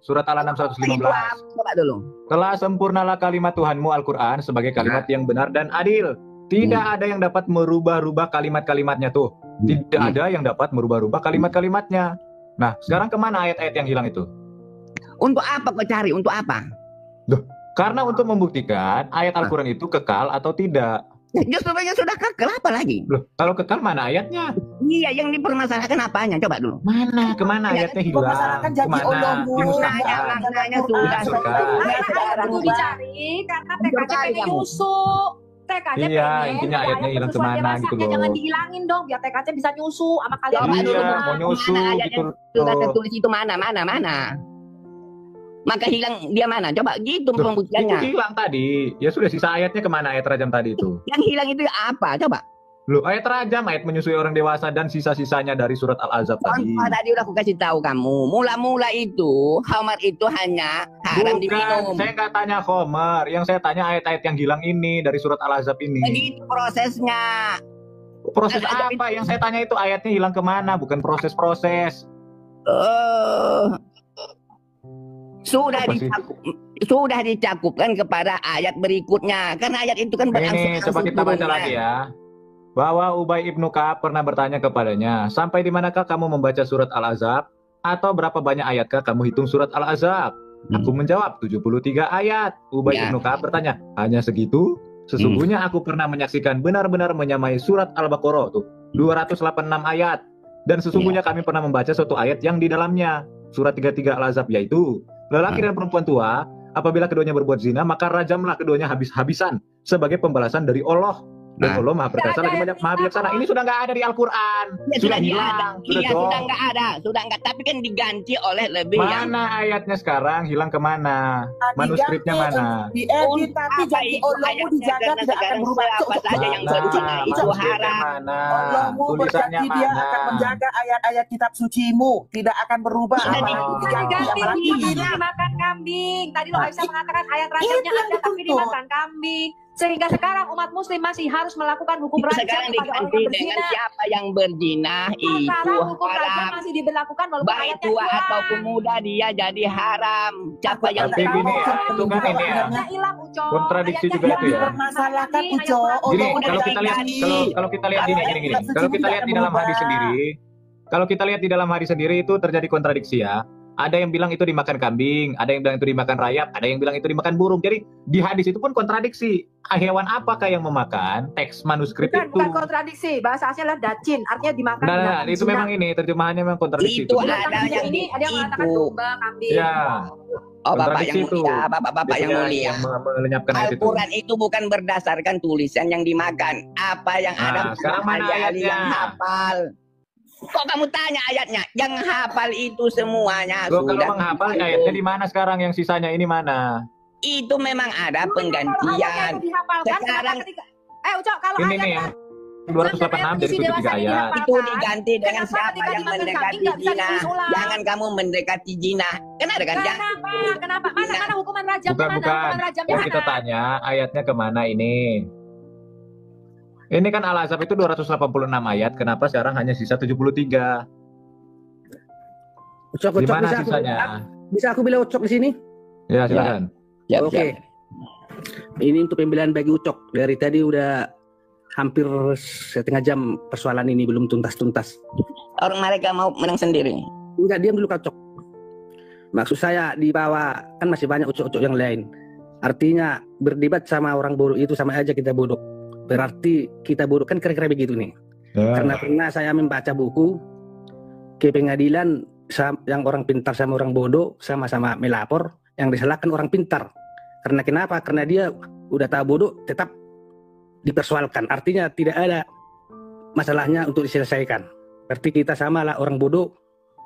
Surat Al-An'am berubah itu 115. apa? Coba dulu. Telah sempurnalah kalimat Tuhanmu Al-Quran sebagai kalimat yang benar dan adil. Tidak ada yang dapat merubah-rubah kalimat-kalimatnya tuh. Tidak ada yang dapat merubah-rubah kalimat-kalimatnya. Nah, sekarang kemana ayat-ayat yang hilang itu? Untuk apa kau cari? Untuk apa? Karena untuk membuktikan ayat Al-Quran itu kekal atau tidak. Justru yang sudah kekal apa lagi? Loh, kalau kekal mana ayatnya? Iya, yang dipermasalahkan apanya? Coba dulu. Mana? Kemana Ya, ayatnya hilang? memasalakan janji Kemana? Allahmu. Dimusnahkan. Maknanya sudah Sudah. sudah Ayat itu dicari karena TKJ pengen kamu. nyusu. TKJ Iya, pengen intinya ayatnya ayat hilang persusuan kemana dewasanya gitu loh. jangan dihilangin dong biar TKJ bisa nyusu sama kalian. Coba dulu, Iya, Bu. mau nyusu Mana ayatnya? gitu Sudah loh. tertulis itu mana? Maka hilang dia mana? Coba gitu Itu pembuktiannya. hilang tadi. Ya sudah, sisa ayatnya kemana ayat rajam tadi itu? Yang hilang itu apa? Coba. Loh, ayat rajam, ayat menyusui orang dewasa dan sisa-sisanya dari surat Al-Ahzab tadi. Contoh tadi udah aku kasih tahu kamu. Mula-mula itu khamar itu hanya haram Bukan, diminum. saya nggak tanya khomer. Yang saya tanya ayat-ayat yang hilang ini dari surat Al-Ahzab ini. Begitu prosesnya. Proses Al-Ahzab apa? Yang saya tanya itu ayatnya hilang kemana, bukan proses-proses. Sudah Apa sih? sudah dicakupkan kepada ayat berikutnya. Karena ayat itu kan Ini berangsur-angsur coba kita baca turunnya. lagi ya. Bahwa Ubay ibnu Ka'ab pernah bertanya kepadanya, sampai di manakah kamu membaca surat Al-Ahzab? Atau berapa banyak ayatkah kamu hitung surat Al-Ahzab? Aku menjawab 73 ayat. Ubay Ya. ibnu Ka'ab bertanya, hanya segitu? Sesungguhnya aku pernah menyaksikan benar-benar menyamai surat Al-Baqarah tuh 286 ayat. Dan sesungguhnya kami pernah membaca suatu ayat yang di dalamnya surat 33 Al-Ahzab, yaitu lelaki dan perempuan tua apabila keduanya berbuat zina maka rajamlah keduanya habis-habisan sebagai pembalasan dari Allah. Dan Allah Maha Perkasa lagi banyak Maha Bijaksana. Ini sudah nggak ada di Al-Quran. Ya, sudah hilang. Iya, drop. sudah nggak ada, sudah nggak. Tapi kan diganti oleh lebih yang Mana ayatnya sekarang? Hilang kemana? Manuskripnya mana? Diedit tapi apa janji itu Allahmu ayatnya dijaga dan tidak akan sekarang berubah. siapa saja yang Mana? berzina itu Manuskripnya haram. mana? Allahmu Tulisannya berjanji dia mana? akan menjaga ayat-ayat kitab sucimu, tidak akan berubah. Sudah Apalagi Oh. diganti, Diganti apalagi itu dihilang. dimakan kambing. Tadi lo Nah, Aisyah mengatakan ayat itu rajamnya yang ada tapi dituntut. dimakan kambing. Sehingga sekarang umat muslim masih harus melakukan hukum rajam Sekarang kepada orang diganti yang dengan berzina. siapa yang berzina itu Sekarang hukum rajam haram. masih diberlakukan walaupun Baik ayatnya tua hilang. ataupun muda dia jadi haram. Siapa yang Tapi gini ya, itu kan ini ya. Ayatnya hilang, Uco. Kontradiksi Ayatnya juga hilang. itu ya. Dipermasalahkan, Ayat Uco. Quran. Gini, Allahmu kalau kita lihat berjanji. kalau kita lihat gini. Kalau kita lihat di dalam hadis sendiri, kalau kita lihat di dalam hadis sendiri itu terjadi kontradiksi ya. Ada yang bilang itu dimakan kambing, ada yang bilang itu dimakan rayap, ada yang bilang itu dimakan burung. Jadi di hadis itu pun kontradiksi. Hewan apakah yang memakan teks manuskrip Bukan, itu? bukan kontradiksi. Bahasa aslinya adalah dacin. Artinya dimakan. Nah, binatang itu jinak. memang ini terjemahannya memang kontradiksi Itu itu. ada Binatang jinak yang ini ada yang mengatakan itu. domba, kambing. Ya, Oh, Bapak kontradiksi yang itu. mulia, Bapak-bapak yang Biasanya mulia. yang melenyapkan ayat itu. Al-Quran itu bukan berdasarkan tulisan yang dimakan. Apa yang Nah, ada sekarang mana ahli-ahli ayatnya? yang hafal. Kok kamu tanya ayatnya? Yang hafal itu semuanya Loh, kalau sudah menghafal dibantu. ayatnya di mana sekarang, yang sisanya ini mana? Itu memang ada Kalau ayatnya penggantian. itu dihafalkan, Sekarang- kenapa ketika Uco, kalau Ini ayat nih yang 286 dari 73 ayat. Itu diganti dengan Kenapa siapa ketika yang dimakan mendekati kambing nggak bisa zina. ditulis ulang? Jangan kamu mendekati zina. Kan ada kan? Kenapa? Kenapa? Mana hukuman rajamnya Bukan, mana? bukan. Hukuman rajamnya Yang kita mana? tanya ayatnya kemana ini? Ini kan Al-Ahzab itu 286 ayat, kenapa sekarang hanya sisa 73? Ucok, Di mana bisa aku, sisanya? bisa aku bilang Ucok di sini? Ya, silakan. Siap, Oke. siap. Ini untuk pembelaan bagi Ucok. Dari tadi udah hampir setengah jam persoalan ini belum tuntas-tuntas. Orang mereka mau menang sendiri. Enggak, diam dulu Kak Ucok. Maksud saya di bawah kan masih banyak Ucok-Ucok yang lain. Artinya berdebat sama orang bodoh itu sama aja kita bodoh. Berarti kita bodoh kan kira-kira begitu nih. Ya. Karena pernah saya membaca buku ke pengadilan yang orang pintar sama orang bodoh sama-sama melapor, yang disalahkan orang pintar. Karena kenapa? Karena dia udah tahu bodoh tetap dipersoalkan. Artinya tidak ada masalahnya untuk diselesaikan. Berarti kita samalah orang bodoh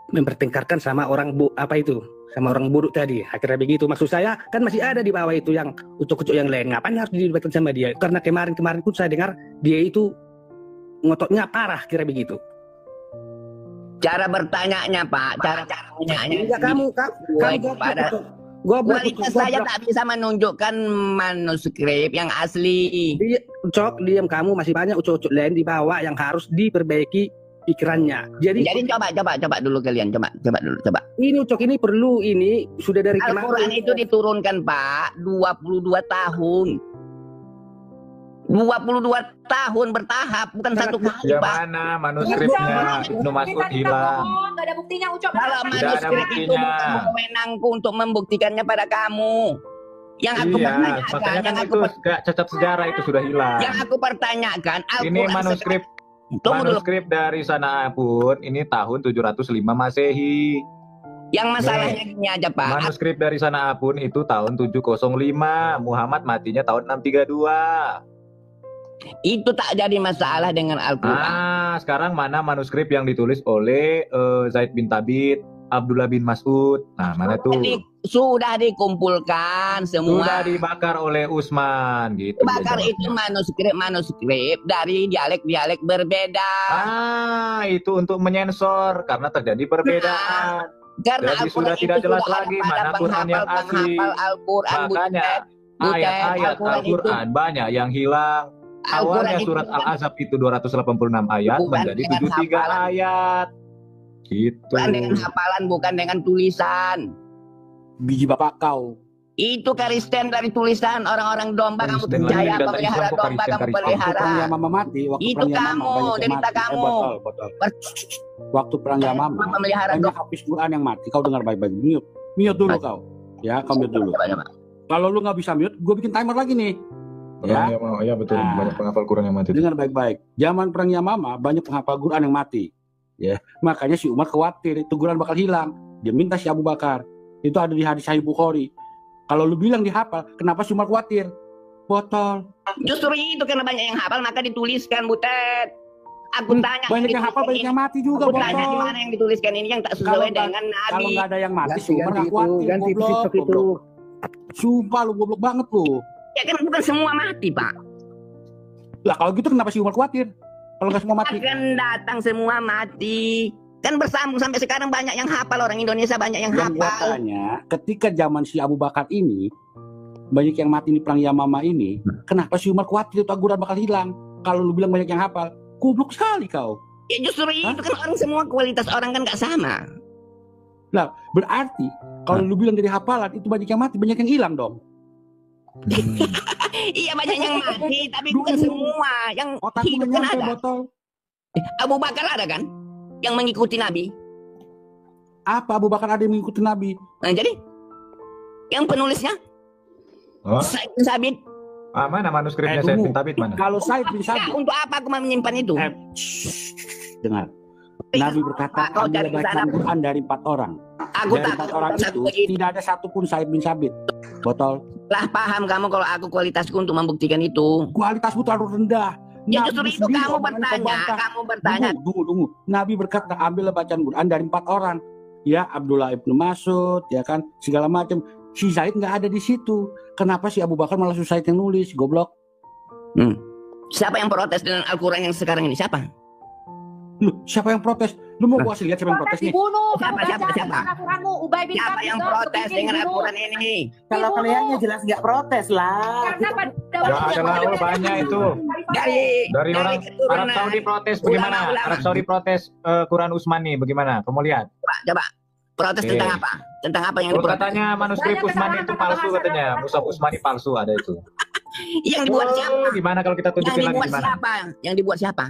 mempertengkarkan sama orang sama orang bodoh tadi. Akhirnya begitu. Maksud saya kan masih ada di bawah itu yang ucuk-ucuk yang lain. Ngapain harus didebatkan sama dia? Karena kemarin pun saya dengar dia itu ngototnya parah, kira begitu. Cara bertanyanya, Pak. Cara bertanyanya. Enggak, kamu pada goblok. kualitas saya tak bisa menunjukkan manuskrip yang asli. Ucok, diam, kamu masih banyak ucok-ucok lain di bawah yang harus diperbaiki pikirannya. Jadi Coba dulu kalian, coba dulu. ini ucok ini perlu ini sudah dari Al-Quran itu diturunkan, Pak, 22 tahun. 22 tahun bertahap, bukan satu kali, Ya Pak. mana manuskripnya? Ibnu Mas'ud hilang. Nggak ada buktinya, Uco. Kalau ada manuskrip itu buktinya. bukan wewenangku untuk membuktikannya pada kamu. Yang aku Iya, pertanyakan, makanya kan yang aku, itu gak cacat sejarah itu sudah hilang. yang aku pertanyakan, Ini Al-Quran manuskrip Tunggu dulu. manuskrip dari Sanaa pun ini tahun 705 Masehi. Yang masalahnya gini aja, Pak. Manuskrip dari Sanaa pun itu tahun 705. Muhammad matinya tahun 632. Itu tak jadi masalah dengan Al-Quran. Sekarang mana manuskrip yang ditulis oleh Zaid bin Thabit Abdullah bin Mas'ud. Nah, mana tuh? Sudah dikumpulkan semua. Sudah dibakar oleh Utsman gitu. Bakar itu manuskrip dari dialek-dialek berbeda. Itu untuk menyensor karena terjadi perbedaan. Karena Jadi sudah tidak jelas lagi mana Quran yang asli. Makanya ayat-ayat Al-Quran banyak yang hilang. Awalnya surat Al-Azab itu 286 ayat menjadi 73 ayat. Gitu. Bukan dengan hafalan, bukan dengan tulisan. Biji bapak kau. Itu Kristen dari tulisan orang-orang domba. Kamu Kristen percaya lagi, pelihara Kristen, domba, kamu Kristen. pelihara. Perang Yamama mati. Itu kamu, derita kamu. Betul. Waktu perang Yamama, Memelihara banyak domba. habis Quran yang mati. Kau dengar baik-baik. Mute dulu kau. Ya, kau mute dulu. Kalau lu nggak bisa mute, gue bikin timer lagi nih. Ya, Ya betul. Nah. Banyak penghafal Quran yang mati. dengar baik-baik. Zaman perang Yamama banyak penghafal Quran yang mati. Ya, makanya si Umar khawatir itu Quran bakal hilang. Dia minta si Abu Bakar. Itu ada di hadis Sahih Bukhari. Kalau lu bilang dihafal, kenapa si Umar khawatir? Botol. Justru itu karena banyak yang hafal maka dituliskan, Butet. Aku tanya. Banyak yang hafal, banyak yang mati juga, Aku tanya di botol. mana yang dituliskan ini yang tak Kalau sesuai dengan Kalau Nabi. nggak ada yang mati, si Umar nggak itu, khawatir. ganti Goblok, TikTok itu. goblok. Sumpah lu goblok banget lu. Ya kan bukan semua mati, Pak. Lah kalau gitu kenapa si Umar khawatir? Kalau nggak semua mati. Akan datang semua mati. Kan bersambung sampai sekarang banyak yang hafal, orang Indonesia banyak yang Yang gua hafal. tanya, ketika zaman si Abu Bakar ini banyak yang mati di perang Yamama ini, kenapa si Umar khawatir itu Al-Quran bakal hilang? Kalau lu bilang banyak yang hafal, goblok sekali kau. Ya justru itu kan orang semua kualitas orang kan nggak sama. Lah, berarti kalau lu bilang dari hafalan itu banyak yang mati, banyak yang hilang dong. Iya banyak yang mati, tapi bukan semua. Yang Otakku hidup kan nyampe ada. botol. Abu Bakar ada kan? Yang mengikuti Nabi. Apa Abu Bakar ada yang mengikuti Nabi? Nah, jadi yang penulisnya Oh, Sa'id bin Sabit. mana manuskripnya Said bin Thabit mana? Kalau Said bin Nah, Sabit, untuk apa aku mau menyimpan itu? dengar. Nabi berkata, Kau ambil cari ke sana. bacaan Quran dari 4 orang. Aku Dari tak 4 orang itu tidak ada satupun Said bin Sabit. Botol. lah paham kamu kalau aku kualitasku untuk membuktikan itu. Kualitasmu terlalu rendah. Ya Nabi justru itu sendiri kamu omongan bertanya, pembantah. kamu bertanya. Tunggu. Nabi berkata ambil bacaan Quran dari 4 orang. Ya, Abdullah ibnu Mas'ud, ya kan, segala macam. Si Zaid nggak ada di situ. Kenapa si Abu Bakar malah Zaid yang nulis? Goblok. Siapa yang protes dengan Al-Quran yang sekarang ini? Siapa? Lu, siapa yang protes? Lu mau gua kasih lihat siapa yang protes Protes nih? dibunuh. Kamu Siapa? baca Al-Quranmu. Ubay bin Siapa Ka'ab yang itu protes kepingin dengan dibunuh. Al-Quran ini? Kalau Dibunuh. kaliannya jelas nggak protes lah. Karena pada Ya adalah banyak itu. Dari orang Arab Saudi protes bagaimana? ulama-ulama. Arab Saudi protes Quran Utsman nih bagaimana? Kamu lihat? Coba protes Oke. tentang apa? Tentang apa yang Kalau diprotes? katanya manuskrip Banyak Utsmani itu kesalahan palsu kata katanya. bahasa Mushaf Utsmani palsu ada itu. Yang dibuat Oh, siapa? gimana kalau kita Yang tunjukin lagi dibuat gimana? siapa? Yang dibuat siapa?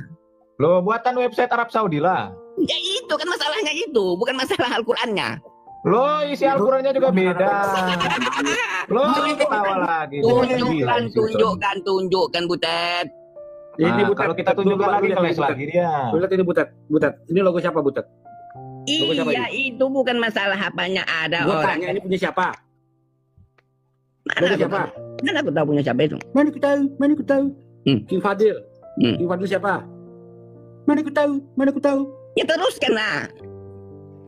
Lo buatan website Arab Saudi lah. Ya itu kan masalahnya itu, bukan masalah Al-Qurannya. Lo isi Al-Qurannya juga beda. Lo ketawa lagi. Tunjukkan Butet. Ini Nah, Butet. kalau kita tunjukkan lagi keles lagi dia. Butet ini Butet. Ini logo siapa Butet? Logo siapa Iya itu bukan masalah apanya ada Gua orang. tanya ini punya siapa? Mana Logo aku, siapa? mana aku tahu punya siapa itu? Mana aku tahu. King Fadil. Hmm. King Fadil siapa? Mana aku tahu. Ya teruskan lah.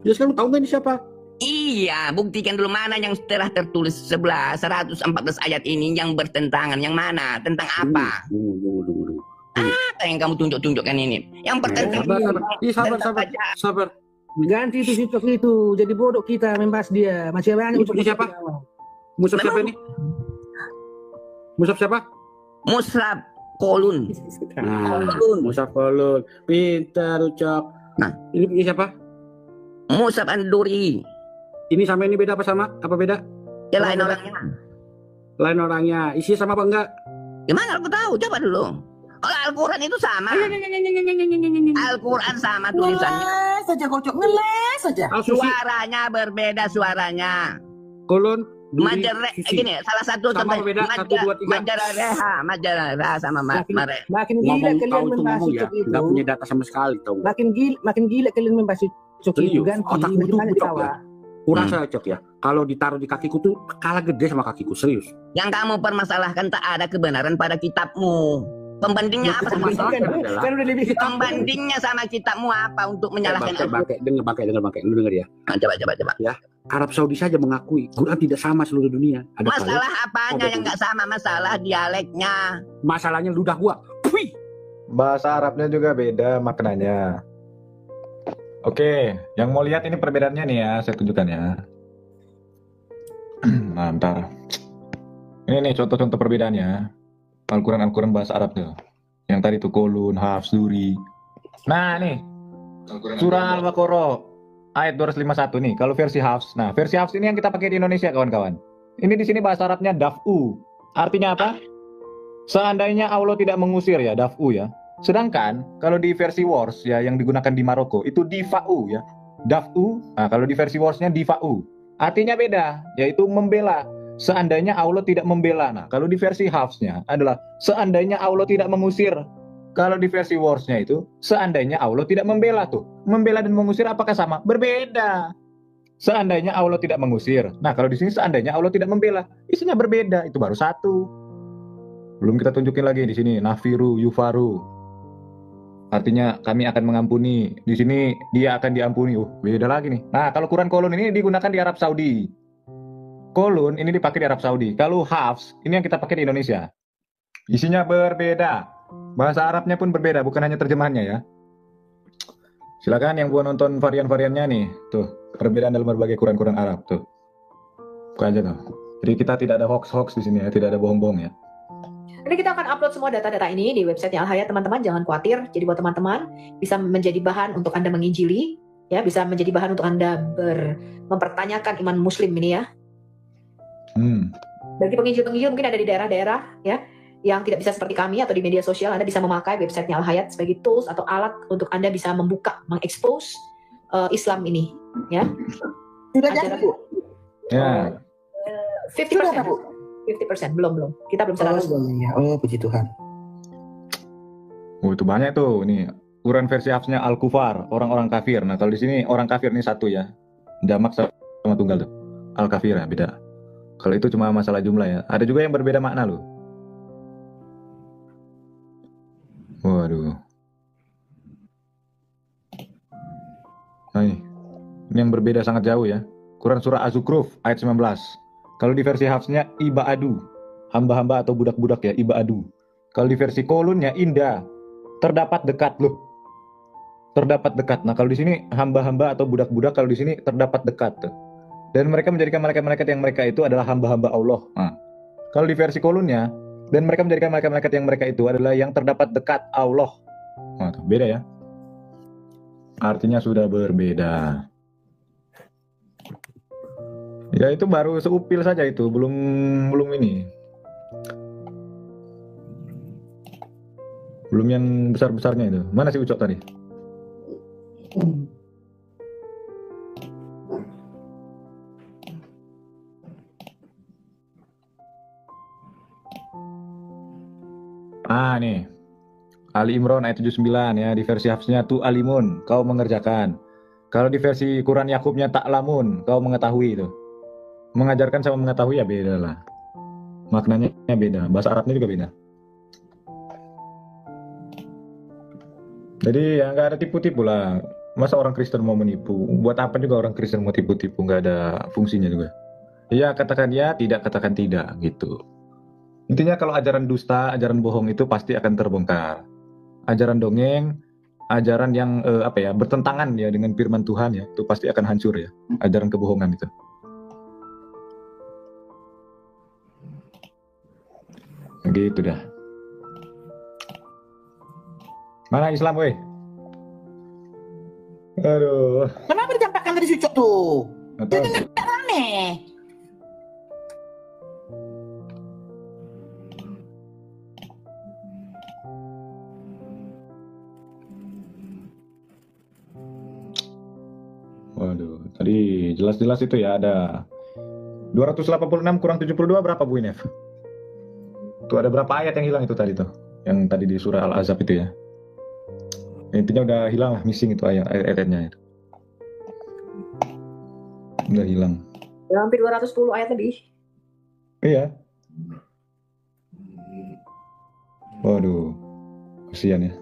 Ya sekarang tahu nggak ini siapa? Iya, buktikan dulu mana yang telah tertulis 114 ayat ini yang bertentangan. Yang mana? Tentang apa? Tunggu. Apa yang kamu tunjukkan ini? Yang bertentangan. Sabar. Ih, tentang baca. Sabar. Ganti itu TikTok itu. Jadi bodoh kita membahas dia. Masih banyak Ini punya siapa? Musab siapa ini? Musab siapa? Mus'haf Kolun. Nah, Kolun. Musab Kolun. Pintar, Ucok. Nah. Ini punya siapa? Mus'haf An-Duri. Ini sama ini beda apa sama? Apa beda? Ya lain Apa beda? orangnya. Lain orangnya. Isinya sama apa enggak? Gimana aku tahu? Coba dulu. Kalau Al-Quran itu sama. Al-Quran sama tulisannya. Ngeles saja kocok, ngeles saja. Al-Susi. Suaranya berbeda suaranya. Kolon. Duri, Majere, Susi. gini, salah satu Sama contoh. beda, 1, 2, 3. Majareha sama Mare. Makin gila Ngomong kalian tahu itu membahas ngomong ya. TikTok itu. Enggak punya data sama sekali tahu. Makin gila kalian membahas TikTok itu. Serius, Ganti. otakmu tuh Bagaimana budak tawa? ya. Kurang saya Cok ya. Kalau ditaruh di kakiku tuh kalah gede sama kakiku, serius. Yang kamu permasalahkan tak ada kebenaran pada kitabmu. Pembandingnya apa sama Masalahnya adalah Kan udah lebih Pembandingnya sama kitabmu apa untuk menyalahkan aku? dengar pakai, lu dengar ya. Nah, coba. Arab Saudi saja mengakui Quran tidak sama seluruh dunia. Ada Masalah apanya yang nggak sama? Masalah dialeknya. masalahnya ludah gua. Wih. Bahasa Arabnya juga beda maknanya. Oke, yang mau lihat ini perbedaannya nih ya, saya tunjukkan ya. Nah, ntar. Ini nih contoh-contoh perbedaannya. Al-Quran bahasa Arab tuh. Yang tadi tuh Kolun, Hafs, Duri. Nah nih, surah Al-Baqarah ayat 251 nih. Kalau versi Hafs. Nah, versi Hafs ini yang kita pakai di Indonesia kawan-kawan. Ini di sini bahasa Arabnya daf'u. Artinya apa? Seandainya Allah tidak mengusir ya, daf'u ya. Sedangkan kalau di versi Wars ya yang digunakan di Maroko itu difa'u ya. Daf'u. Nah, kalau di versi Warsnya difa'u. Artinya beda, yaitu membela. Seandainya Allah tidak membela. Nah, kalau di versi Hafsnya adalah seandainya Allah tidak mengusir. Kalau di versi Warsnya itu seandainya Allah tidak membela tuh. Membela dan mengusir apakah sama? Berbeda. Seandainya Allah tidak mengusir. Nah, kalau di sini seandainya Allah tidak membela. Isinya berbeda. Itu baru satu. Belum kita tunjukin lagi di sini nafiru, yufaru. Artinya kami akan mengampuni. Di sini dia akan diampuni. Beda lagi nih. Nah, kalau Quran Kolun ini digunakan di Arab Saudi. Kolun ini dipakai di Arab Saudi. Kalau Hafs ini yang kita pakai di Indonesia. Isinya berbeda. Bahasa Arabnya pun berbeda, bukan hanya terjemahannya ya. Silakan yang mau nonton varian-variannya nih. Tuh, perbedaan dalam berbagai Quran Arab tuh. Buka aja tuh. Jadi kita tidak ada hoax-hoax di sini ya, tidak ada bohong-bohong ya. Nanti kita akan upload semua data-data ini di website Al-Hayat, teman-teman. Jangan khawatir. Jadi buat teman-teman bisa menjadi bahan untuk Anda menginjili, ya, bisa menjadi bahan untuk Anda mempertanyakan iman Muslim ini ya. Bagi penginjil-penginjil mungkin ada di daerah-daerah ya yang tidak bisa seperti kami atau di media sosial, Anda bisa memakai websitenya Al-Hayat sebagai tools atau alat untuk Anda bisa membuka, mengekspos Islam ini ya. Sudah jadi, Bu? Ya. 50%. 50%, belum. Kita belum 100%. Oh, puji Tuhan. Oh, itu banyak tuh. Ini Quran versi Hafsnya Al-Kufar, orang-orang kafir. Nah, kalau di sini orang kafir ini satu ya. Jamak sama tunggal tuh. Al-Kafir ya, beda. Kalau itu cuma masalah jumlah ya. Ada juga yang berbeda makna loh. Waduh. Nah ini yang berbeda sangat jauh ya. Quran surah Az-Zukhruf ayat 19. Kalau di versi Hafsnya Ibadu, hamba-hamba atau budak-budak ya, Ibadu. Kalau di versi Kolunnya Indah, terdapat dekat loh. Terdapat dekat. Nah, kalau di sini hamba-hamba atau budak-budak, kalau di sini terdapat dekat tuh. Dan mereka menjadikan malaikat-malaikat yang mereka itu adalah hamba-hamba Allah. Nah, kalau di versi Kolunnya, dan mereka menjadikan malaikat-malaikat yang mereka itu adalah yang terdapat dekat Allah. Nah, tuh, beda ya. Artinya sudah berbeda. Ya itu baru seupil saja itu, belum ini. Belum yang besar-besarnya itu. Mana si Ucok tadi? Ah nih. Ali Imran ayat 79 ya, di versi Hafsnya tu alimun, kau mengerjakan. Kalau di versi Quran Yakubnya ta'lamun, kau mengetahui itu. Mengajarkan sama mengetahui ya beda lah. Maknanya beda, bahasa Arabnya juga beda. Jadi ya nggak ada tipu-tipu lah. Masa orang Kristen mau menipu? Buat apa juga orang Kristen mau tipu-tipu? Nggak ada fungsinya juga. Iya katakan ya, tidak katakan tidak gitu. Intinya kalau ajaran dusta, ajaran bohong itu pasti akan terbongkar. Ajaran dongeng, ajaran yang bertentangan ya dengan firman Tuhan ya, itu pasti akan hancur ya. Ajaran kebohongan itu. Gitu dah. Mana Islam weh? Aduh. Kenapa dicampakkan dari Sucok tuh? Atau Jadi nggak rame. waduh, tadi jelas-jelas itu ya ada 286 kurang 72 berapa Bu Inef? Tuh ada berapa ayat yang hilang itu tadi tuh? Yang tadi di surah Al-Ahzab itu ya. Intinya udah hilang lah, missing itu ayat-ayatnya itu. Udah hilang. Ya, hampir 210 ayat lebih. Iya. Waduh. Kasihan ya.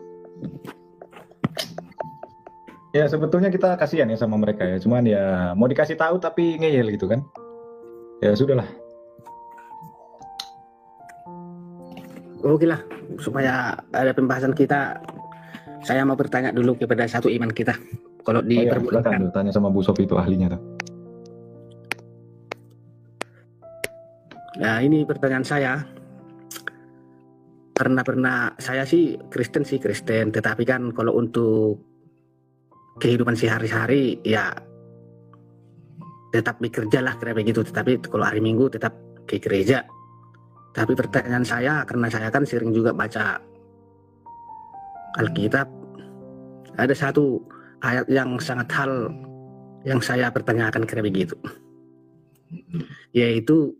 Ya sebetulnya kita kasihan ya sama mereka ya. Cuman ya mau dikasih tahu tapi ngeyel gitu kan. Ya sudahlah. Oke lah, supaya ada pembahasan kita, saya mau bertanya dulu kepada satu iman kita. Kalau Oh ya, silakan diperbolehkan. tuh, tanya sama Bu Sofi itu ahlinya tuh. Nah, ini pertanyaan saya. Karena saya sih Kristen, tetapi kan kalau untuk kehidupan sehari-hari ya tetap bekerja lah kira begitu. Tetapi kalau hari Minggu tetap ke gereja. Tapi pertanyaan saya, karena saya kan sering juga baca Alkitab, ada satu ayat yang sangat hal yang saya pertanyakan kira begitu, yaitu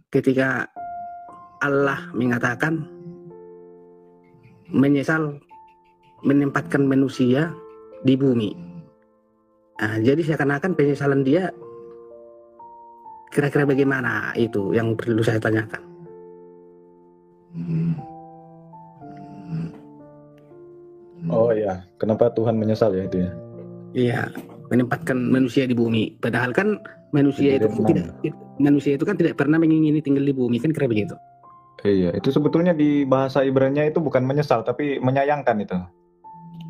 ketika Allah mengatakan menyesal menempatkan manusia di bumi. Nah, jadi seakan-akan penyesalan dia kira-kira bagaimana, itu yang perlu saya tanyakan. Oh ya, kenapa Tuhan menyesal ya itu ya? Iya, menempatkan manusia di bumi. Padahal kan manusia itu kan tidak pernah mengingini tinggal di bumi, kan kira begitu. Iya, itu sebetulnya di bahasa Ibrani itu bukan menyesal tapi menyayangkan itu.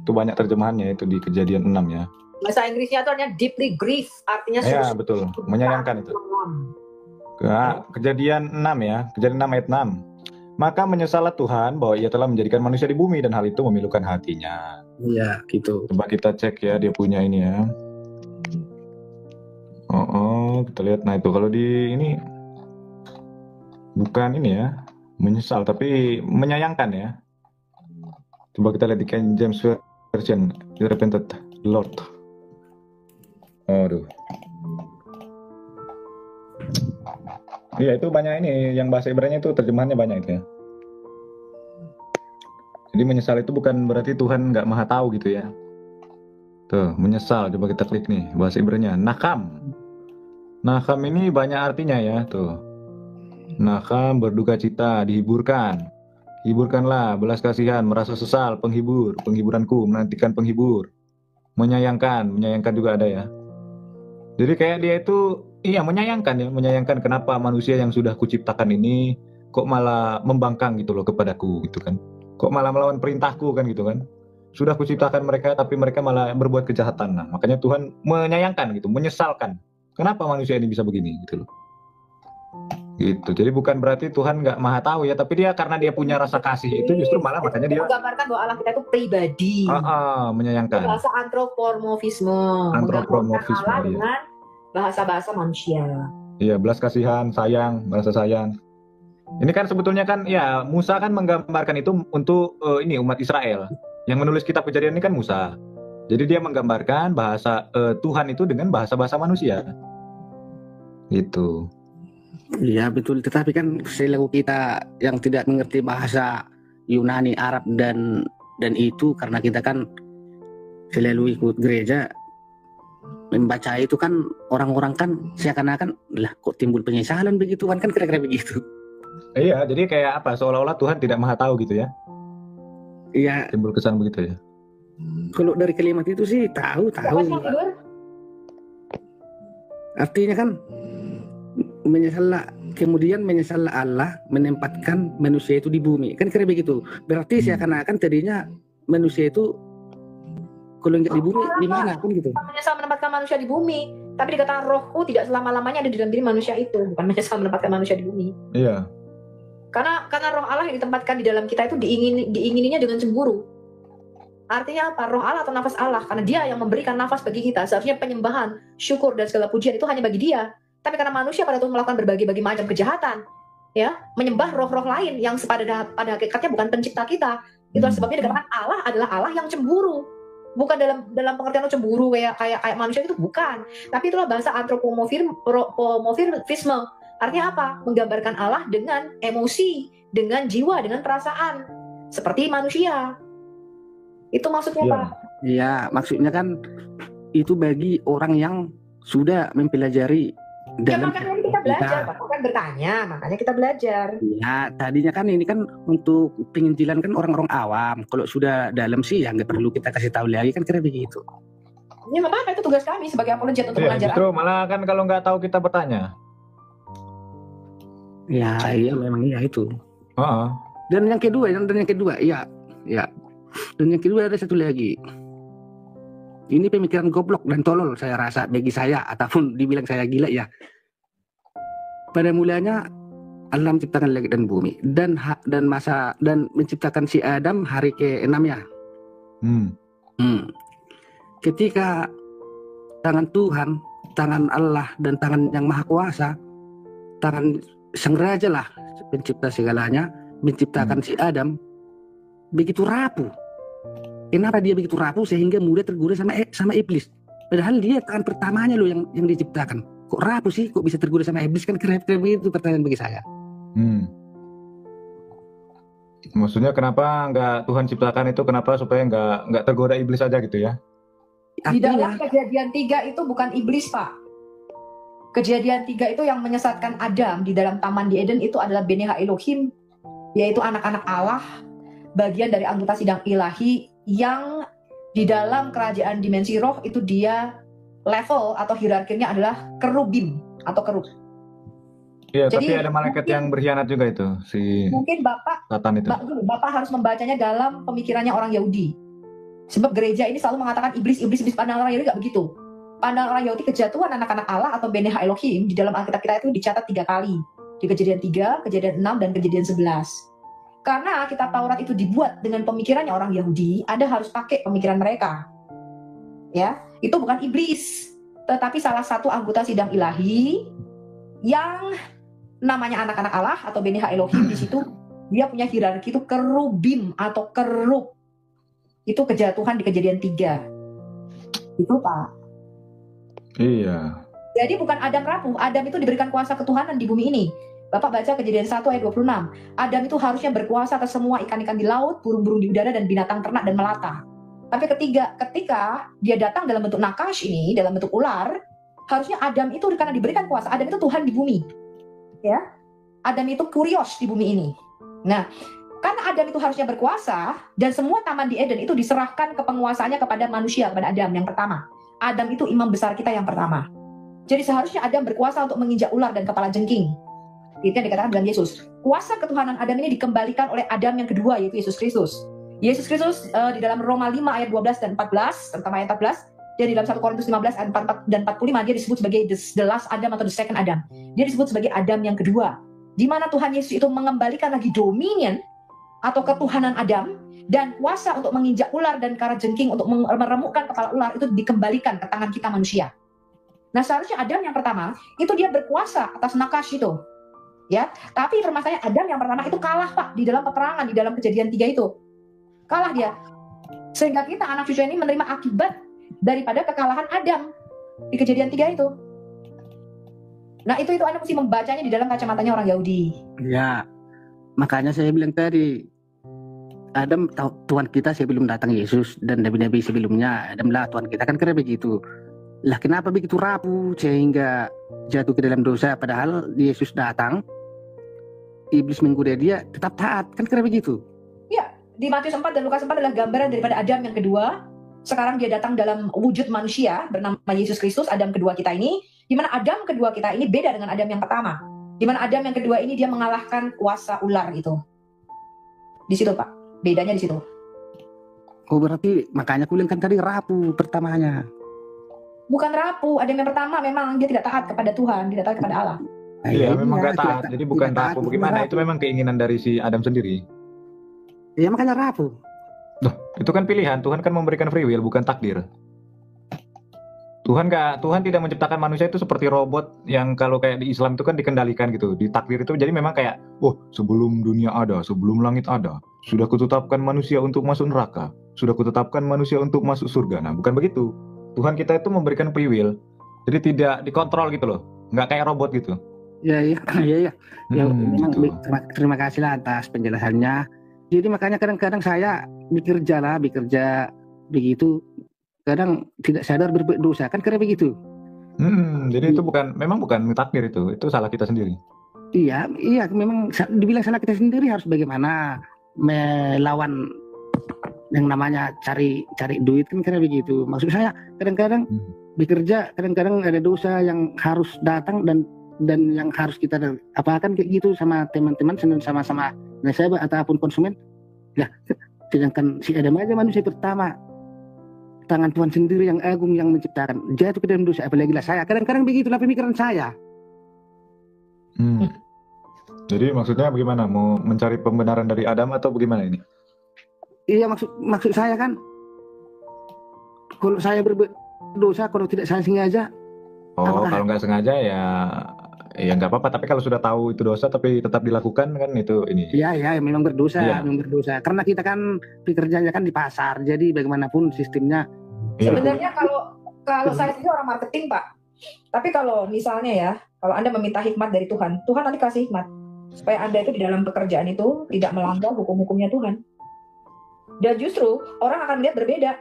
Itu banyak terjemahannya itu di Kejadian 6 ya. Bahasa Inggrisnya itu artinya deeply grief, artinya Ya, betul. Menyayangkan itu. Nah, Kejadian 6 ya, Kejadian 6 ayat 6. Maka menyesallah Tuhan bahwa ia telah menjadikan manusia di bumi dan hal itu memilukan hatinya. Iya, gitu. Coba kita cek ya dia punya ini ya. Kita lihat. Nah itu kalau di ini bukan ini ya, menyesal tapi menyayangkan ya. Coba kita lihat di King James Version, "He repented the Lord." Aduh. Iya itu banyak ini, yang bahasa Ibrani itu terjemahannya banyak itu ya. Jadi menyesal itu bukan berarti Tuhan nggak maha tahu gitu ya. Tuh, menyesal, coba kita klik nih, bahasa Ibrani nakam. Nakam ini banyak artinya ya, tuh. Nakam berduka cita, dihiburkan. Hiburkanlah, belas kasihan, merasa sesal, penghibur, penghiburanku, menantikan penghibur. Menyayangkan juga ada ya. Jadi kayak dia itu iya menyayangkan ya, menyayangkan kenapa manusia yang sudah kuciptakan ini kok malah membangkang gitu loh kepadaku gitu kan. Kok malah melawan perintahku kan gitu kan. Sudah kuciptakan mereka tapi mereka malah berbuat kejahatan. Nah, makanya Tuhan menyayangkan gitu, menyesalkan. Kenapa manusia ini bisa begini gitu loh. Gitu. Jadi bukan berarti Tuhan nggak maha tahu ya, tapi dia karena dia punya rasa kasih itu justru malah makanya dia menggambarkan bahwa Allah kita itu pribadi. Menyayangkan. Bahasa antropomorfisme. Menggambarkan Allah dengan bahasa-bahasa manusia. Iya, belas kasihan, sayang, bahasa sayang. Ini kan sebetulnya kan ya Musa kan menggambarkan itu untuk ini umat Israel. Yang menulis kitab Kejadian ini kan Musa. Jadi dia menggambarkan bahasa Tuhan itu dengan bahasa-bahasa manusia. Gitu. Iya betul, tetapi kan selalu kita yang tidak mengerti bahasa Yunani, Arab dan itu karena kita kan selalu ikut gereja, membaca itu kan orang-orang kan seakan-akan lah kok timbul penyesalan begitu kan kira-kira begitu. Iya, jadi kayak apa? Seolah-olah Tuhan tidak maha tahu gitu ya? Iya. Timbul kesan begitu ya? Kalau dari kalimat itu sih tahu. Artinya kan kemudian menyesallah Allah menempatkan manusia itu di bumi kan kira begitu. Berarti seakan-akan tadinya manusia itu kalau nggak di bumi di mana kan gitu. Menyesal menempatkan manusia di bumi, tapi dikatakan rohku tidak selama-lamanya ada di dalam diri manusia itu, bukan menyesal menempatkan manusia di bumi. Iya. Karena roh Allah yang ditempatkan di dalam kita itu diingininya dengan cemburu. Artinya apa? Roh Allah atau nafas Allah, karena dia yang memberikan nafas bagi kita. Seharusnya penyembahan, syukur dan segala pujian itu hanya bagi dia. Tapi karena manusia pada waktu melakukan berbagai macam kejahatan, ya, menyembah roh-roh lain yang pada hakikatnya bukan pencipta kita. Itu sebabnya dikatakan Allah adalah Allah yang cemburu. Bukan dalam pengertian cemburu kayak manusia itu bukan. Tapi itulah bahasa antropomorfisme. Artinya apa? Menggambarkan Allah dengan emosi, dengan jiwa, dengan perasaan seperti manusia. Itu maksudnya Pak? Iya, maksudnya kan itu bagi orang yang sudah mempelajari Ya makanya kita belajar, Pak. Makanya kan bertanya, makanya kita belajar. Ya, tadinya kan ini kan untuk penginjilan kan orang-orang awam. Kalau sudah dalam sih ya nggak perlu kita kasih tahu lagi kan kira begitu. Ya apa itu tugas kami sebagai apologet untuk Iya, mengajar. justru malah kan kalau nggak tahu kita bertanya. Ya, iya memang iya itu. Heeh. Dan yang kedua, iya. Dan yang kedua ada satu lagi. Ini pemikiran goblok dan tolol saya rasa bagi saya ataupun dibilang saya gila ya. Pada mulanya Allah menciptakan langit dan bumi dan menciptakan si Adam hari ke-6 ya. Ketika tangan Tuhan, tangan Allah dan tangan yang Maha Kuasa, tangan Sang Raja lah pencipta segalanya, menciptakan si Adam begitu rapuh. Kenapa dia begitu rapuh sehingga mudah tergoda sama iblis? Padahal dia tangan pertamanya loh yang diciptakan. Kok rapuh sih? Kok bisa tergoda sama iblis? Kan keren itu pertanyaan bagi saya. Maksudnya kenapa nggak Tuhan ciptakan itu kenapa supaya nggak tergoda iblis aja gitu ya? Di dalam Kejadian 3 itu bukan iblis, Pak. Kejadian 3 itu yang menyesatkan Adam di dalam Taman di Eden itu adalah Bene Elohim, yaitu anak-anak Allah, bagian dari anggota sidang ilahi yang di dalam kerajaan dimensi roh itu dia level atau hierarkinya adalah kerubim atau kerub. Iya, Jadi, tapi ada malaikat yang berkhianat juga itu, si Mungkin Satan itu. Bapak harus membacanya dalam pemikirannya orang Yahudi. Sebab gereja ini selalu mengatakan iblis. Pandangan orang Yahudi nggak begitu. Pandangan orang Yahudi kejatuhan anak-anak Allah atau Bene Elohim di dalam Alkitab kita itu dicatat 3 kali. Di Kejadian 3, Kejadian 6, dan Kejadian 11. Karena kitab Taurat itu dibuat dengan pemikirannya orang Yahudi, Anda harus pakai pemikiran mereka. Ya, itu bukan iblis, tetapi salah satu anggota sidang ilahi yang namanya anak-anak Allah atau Bene Elohim. Di situ dia punya hierarki itu kerubim atau kerub. Itu kejatuhan di Kejadian 3. Itu, Pak. Iya. Jadi bukan Adam rapuh, Adam itu diberikan kuasa ketuhanan di bumi ini. Bapak baca Kejadian 1 ayat 26. Adam itu harusnya berkuasa atas semua ikan-ikan di laut, burung-burung di udara, dan binatang ternak dan melata. Tapi ketika dia datang dalam bentuk nakash ini, dalam bentuk ular, harusnya Adam itu karena diberikan kuasa, Adam itu Tuhan di bumi. Ya, Adam itu kurios di bumi ini. Nah, karena Adam itu harusnya berkuasa, dan semua taman di Eden itu diserahkan ke penguasaannya kepada manusia, kepada Adam yang pertama. Adam itu imam besar kita yang pertama. Jadi seharusnya Adam berkuasa untuk menginjak ular dan kepala jengking. Itu yang dikatakan dalam Yesus. Kuasa ketuhanan Adam ini dikembalikan oleh Adam yang kedua, yaitu Yesus Kristus. Yesus Kristus di dalam Roma 5 ayat 12 dan 14, terutama ayat 14, dan di dalam 1 Korintus 15 ayat 44 dan 45, dia disebut sebagai the last Adam atau the second Adam. Dia disebut sebagai Adam yang kedua. Di mana Tuhan Yesus itu mengembalikan lagi dominion atau ketuhanan Adam, dan kuasa untuk menginjak ular dan kara jengking untuk meremukkan kepala ular itu dikembalikan ke tangan kita manusia. Nah, seharusnya Adam yang pertama itu dia berkuasa atas nakash itu. Ya, tapi permasalahannya Adam yang pertama itu kalah, Pak, di dalam peperangan di dalam Kejadian 3 itu. Kalah dia. Sehingga kita anak cucu ini menerima akibat daripada kekalahan Adam di Kejadian 3 itu. Nah, itu Anda mesti membacanya di dalam kacamatanya orang Yahudi. Ya. Makanya saya bilang tadi, Adam Tuhan kita sebelum datang Yesus dan nabi-nabi sebelumnya, Adamlah Tuhan kita, kan kira begitu. Lah kenapa begitu rapuh sehingga jatuh ke dalam dosa, padahal Yesus datang, iblis menggoda dia, tetap taat, kan kira begitu. Ya, di Matius 4 dan Lukas 4 adalah gambaran daripada Adam yang kedua. Sekarang dia datang dalam wujud manusia bernama Yesus Kristus, Adam kedua kita ini, di mana Adam kedua kita ini beda dengan Adam yang pertama. Di mana Adam yang kedua ini dia mengalahkan kuasa ular itu. Di situ, Pak. Bedanya di situ. Oh, berarti makanya aku bilang kan tadi rapuh pertamanya. Bukan rapuh. Adam yang pertama memang dia tidak taat kepada Tuhan, tidak taat kepada Allah. Iya, memang gak taat. Jadi bukan rapuh. Bagaimana? Itu memang keinginan dari si Adam sendiri. Iya, makanya rapuh. Loh, itu kan pilihan. Tuhan kan memberikan free will, bukan takdir. Tuhan tidak menciptakan manusia itu seperti robot yang kalau kayak di Islam itu kan dikendalikan gitu. Di takdir itu jadi memang kayak, sebelum dunia ada, sebelum langit ada, sudah kutetapkan manusia untuk masuk neraka, sudah kutetapkan manusia untuk masuk surga. Nah, bukan begitu. Tuhan kita itu memberikan free will. Jadi tidak dikontrol gitu loh. Nggak kayak robot gitu. Iya. Ya, memang gitu. terima kasih lah atas penjelasannya. Jadi makanya kadang-kadang saya bekerja begitu, kadang tidak sadar berbuat dosa, kan karena begitu. Jadi itu memang bukan takdir itu salah kita sendiri. Iya, memang dibilang salah kita sendiri. Harus bagaimana melawan yang namanya cari duit kan, karena begitu. Maksud saya kadang-kadang bekerja, kadang-kadang ada dosa yang harus datang dan yang harus kita apakan kayak gitu sama teman-teman, sama-sama nasabah ataupun konsumen. Lah, sedangkan si Adam aja manusia pertama, tangan Tuhan sendiri yang agung yang menciptakan, jatuh ke dalam dosa, apalagi lah saya. Kadang-kadang begitulah pemikiran saya. Jadi maksudnya bagaimana? Mau mencari pembenaran dari Adam atau bagaimana ini? Iya, maksud saya kan, kalau saya berdosa, kalau tidak saya sengaja. Oh, kalau nggak sengaja ya nggak apa-apa. Tapi kalau sudah tahu itu dosa tapi tetap dilakukan kan itu ini. Iya, memang berdosa, Iya. memang berdosa. Karena kita kan pekerjaannya kan di pasar, jadi bagaimanapun sistemnya. Iya. Sebenarnya kalau saya sendiri orang marketing, Pak. Tapi kalau misalnya ya, kalau Anda meminta hikmat dari Tuhan, Tuhan nanti kasih hikmat supaya Anda itu di dalam pekerjaan itu tidak melanggar hukum-hukumnya Tuhan. Dan justru orang akan melihat berbeda.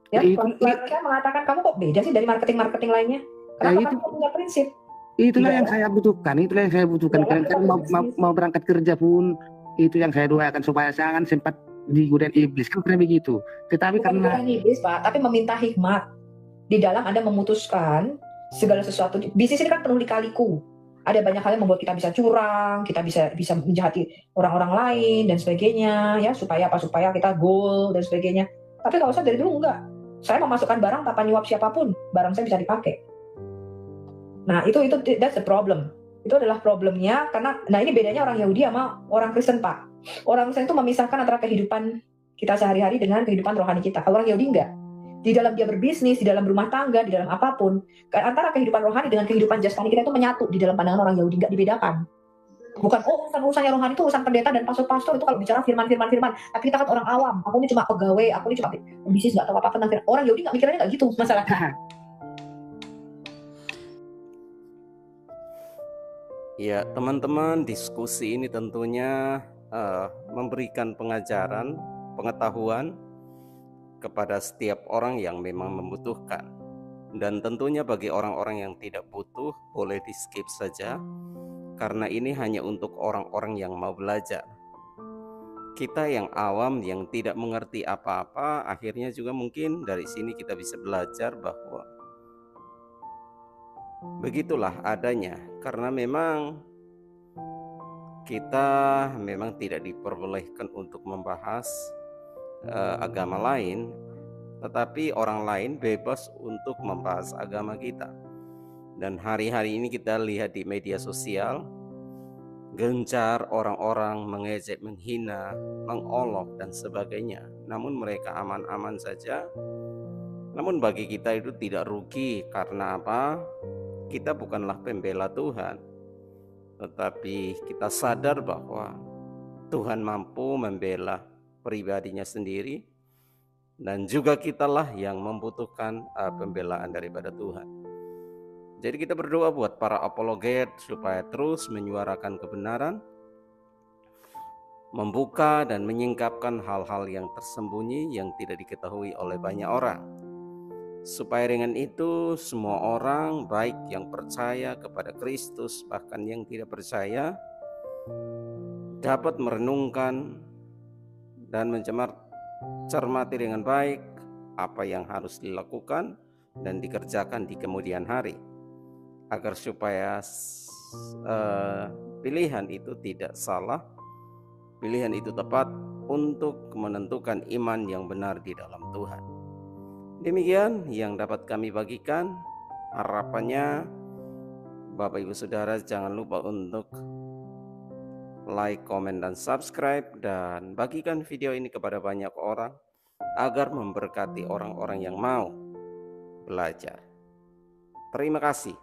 Ya, klien saya mengatakan, kamu kok beda sih dari marketing lainnya? Kenapa kamu punya prinsip? Itulah yang saya butuhkan. Kadang-kadang mau berangkat kerja pun itu yang saya doakan supaya jangan sempat digodain iblis, kan pernah begitu. Tetapi bukan karena iblis, Pak, tapi meminta hikmat di dalam Anda memutuskan segala sesuatu. Bisnis ini kan penuh lika-liku. Ada banyak hal yang membuat kita bisa curang, kita bisa menjahati orang-orang lain dan sebagainya, ya supaya kita goal dan sebagainya. Tapi kalau saya dari dulu enggak. Saya memasukkan barang tanpa nyuap siapapun, barang saya bisa dipakai. Nah, itu that's the problem. Itu adalah problemnya, karena ini bedanya orang Yahudi sama orang Kristen, Pak. Orang Kristen itu memisahkan antara kehidupan kita sehari-hari dengan kehidupan rohani kita. Kalau orang Yahudi enggak. Di dalam dia berbisnis, di dalam rumah tangga, di dalam apapun, antara kehidupan rohani dengan kehidupan jasmani kita itu menyatu di dalam pandangan orang Yahudi, enggak dibedakan. Bukan, urusannya rohani itu urusan pendeta dan pastor-pastor, itu kalau bicara firman. Tapi kita kan orang awam, aku ini cuma pegawai, aku ini cuma bisnis, nggak tahu apa-apa tentang firman. Orang Yahudi nggak mikirnya nggak gitu masalahnya. Ya, teman-teman, diskusi ini tentunya memberikan pengajaran, pengetahuan kepada setiap orang yang memang membutuhkan. Dan tentunya bagi orang-orang yang tidak butuh, boleh di-skip saja, karena ini hanya untuk orang-orang yang mau belajar. Kita yang awam, yang tidak mengerti apa-apa, akhirnya juga mungkin dari sini kita bisa belajar bahwa begitulah adanya. Karena memang kita memang tidak diperbolehkan untuk membahas agama lain, tetapi orang lain bebas untuk membahas agama kita. Dan hari-hari ini kita lihat di media sosial, gencar orang-orang mengejek, menghina, mengolok dan sebagainya. Namun mereka aman-aman saja. Namun bagi kita itu tidak rugi, karena apa? Kita bukanlah pembela Tuhan, tetapi kita sadar bahwa Tuhan mampu membela pribadinya sendiri, dan juga kitalah yang membutuhkan pembelaan daripada Tuhan. Jadi kita berdoa buat para apologet supaya terus menyuarakan kebenaran, membuka dan menyingkapkan hal-hal yang tersembunyi yang tidak diketahui oleh banyak orang. Supaya dengan itu semua orang, baik yang percaya kepada Kristus bahkan yang tidak percaya, dapat merenungkan dan mencermati dengan baik apa yang harus dilakukan dan dikerjakan di kemudian hari, agar supaya pilihan itu tidak salah, pilihan itu tepat untuk menentukan iman yang benar di dalam Tuhan. Demikian yang dapat kami bagikan. Harapannya Bapak Ibu Saudara jangan lupa untuk like, komen, dan subscribe, dan bagikan video ini kepada banyak orang agar memberkati orang-orang yang mau belajar. Terima kasih.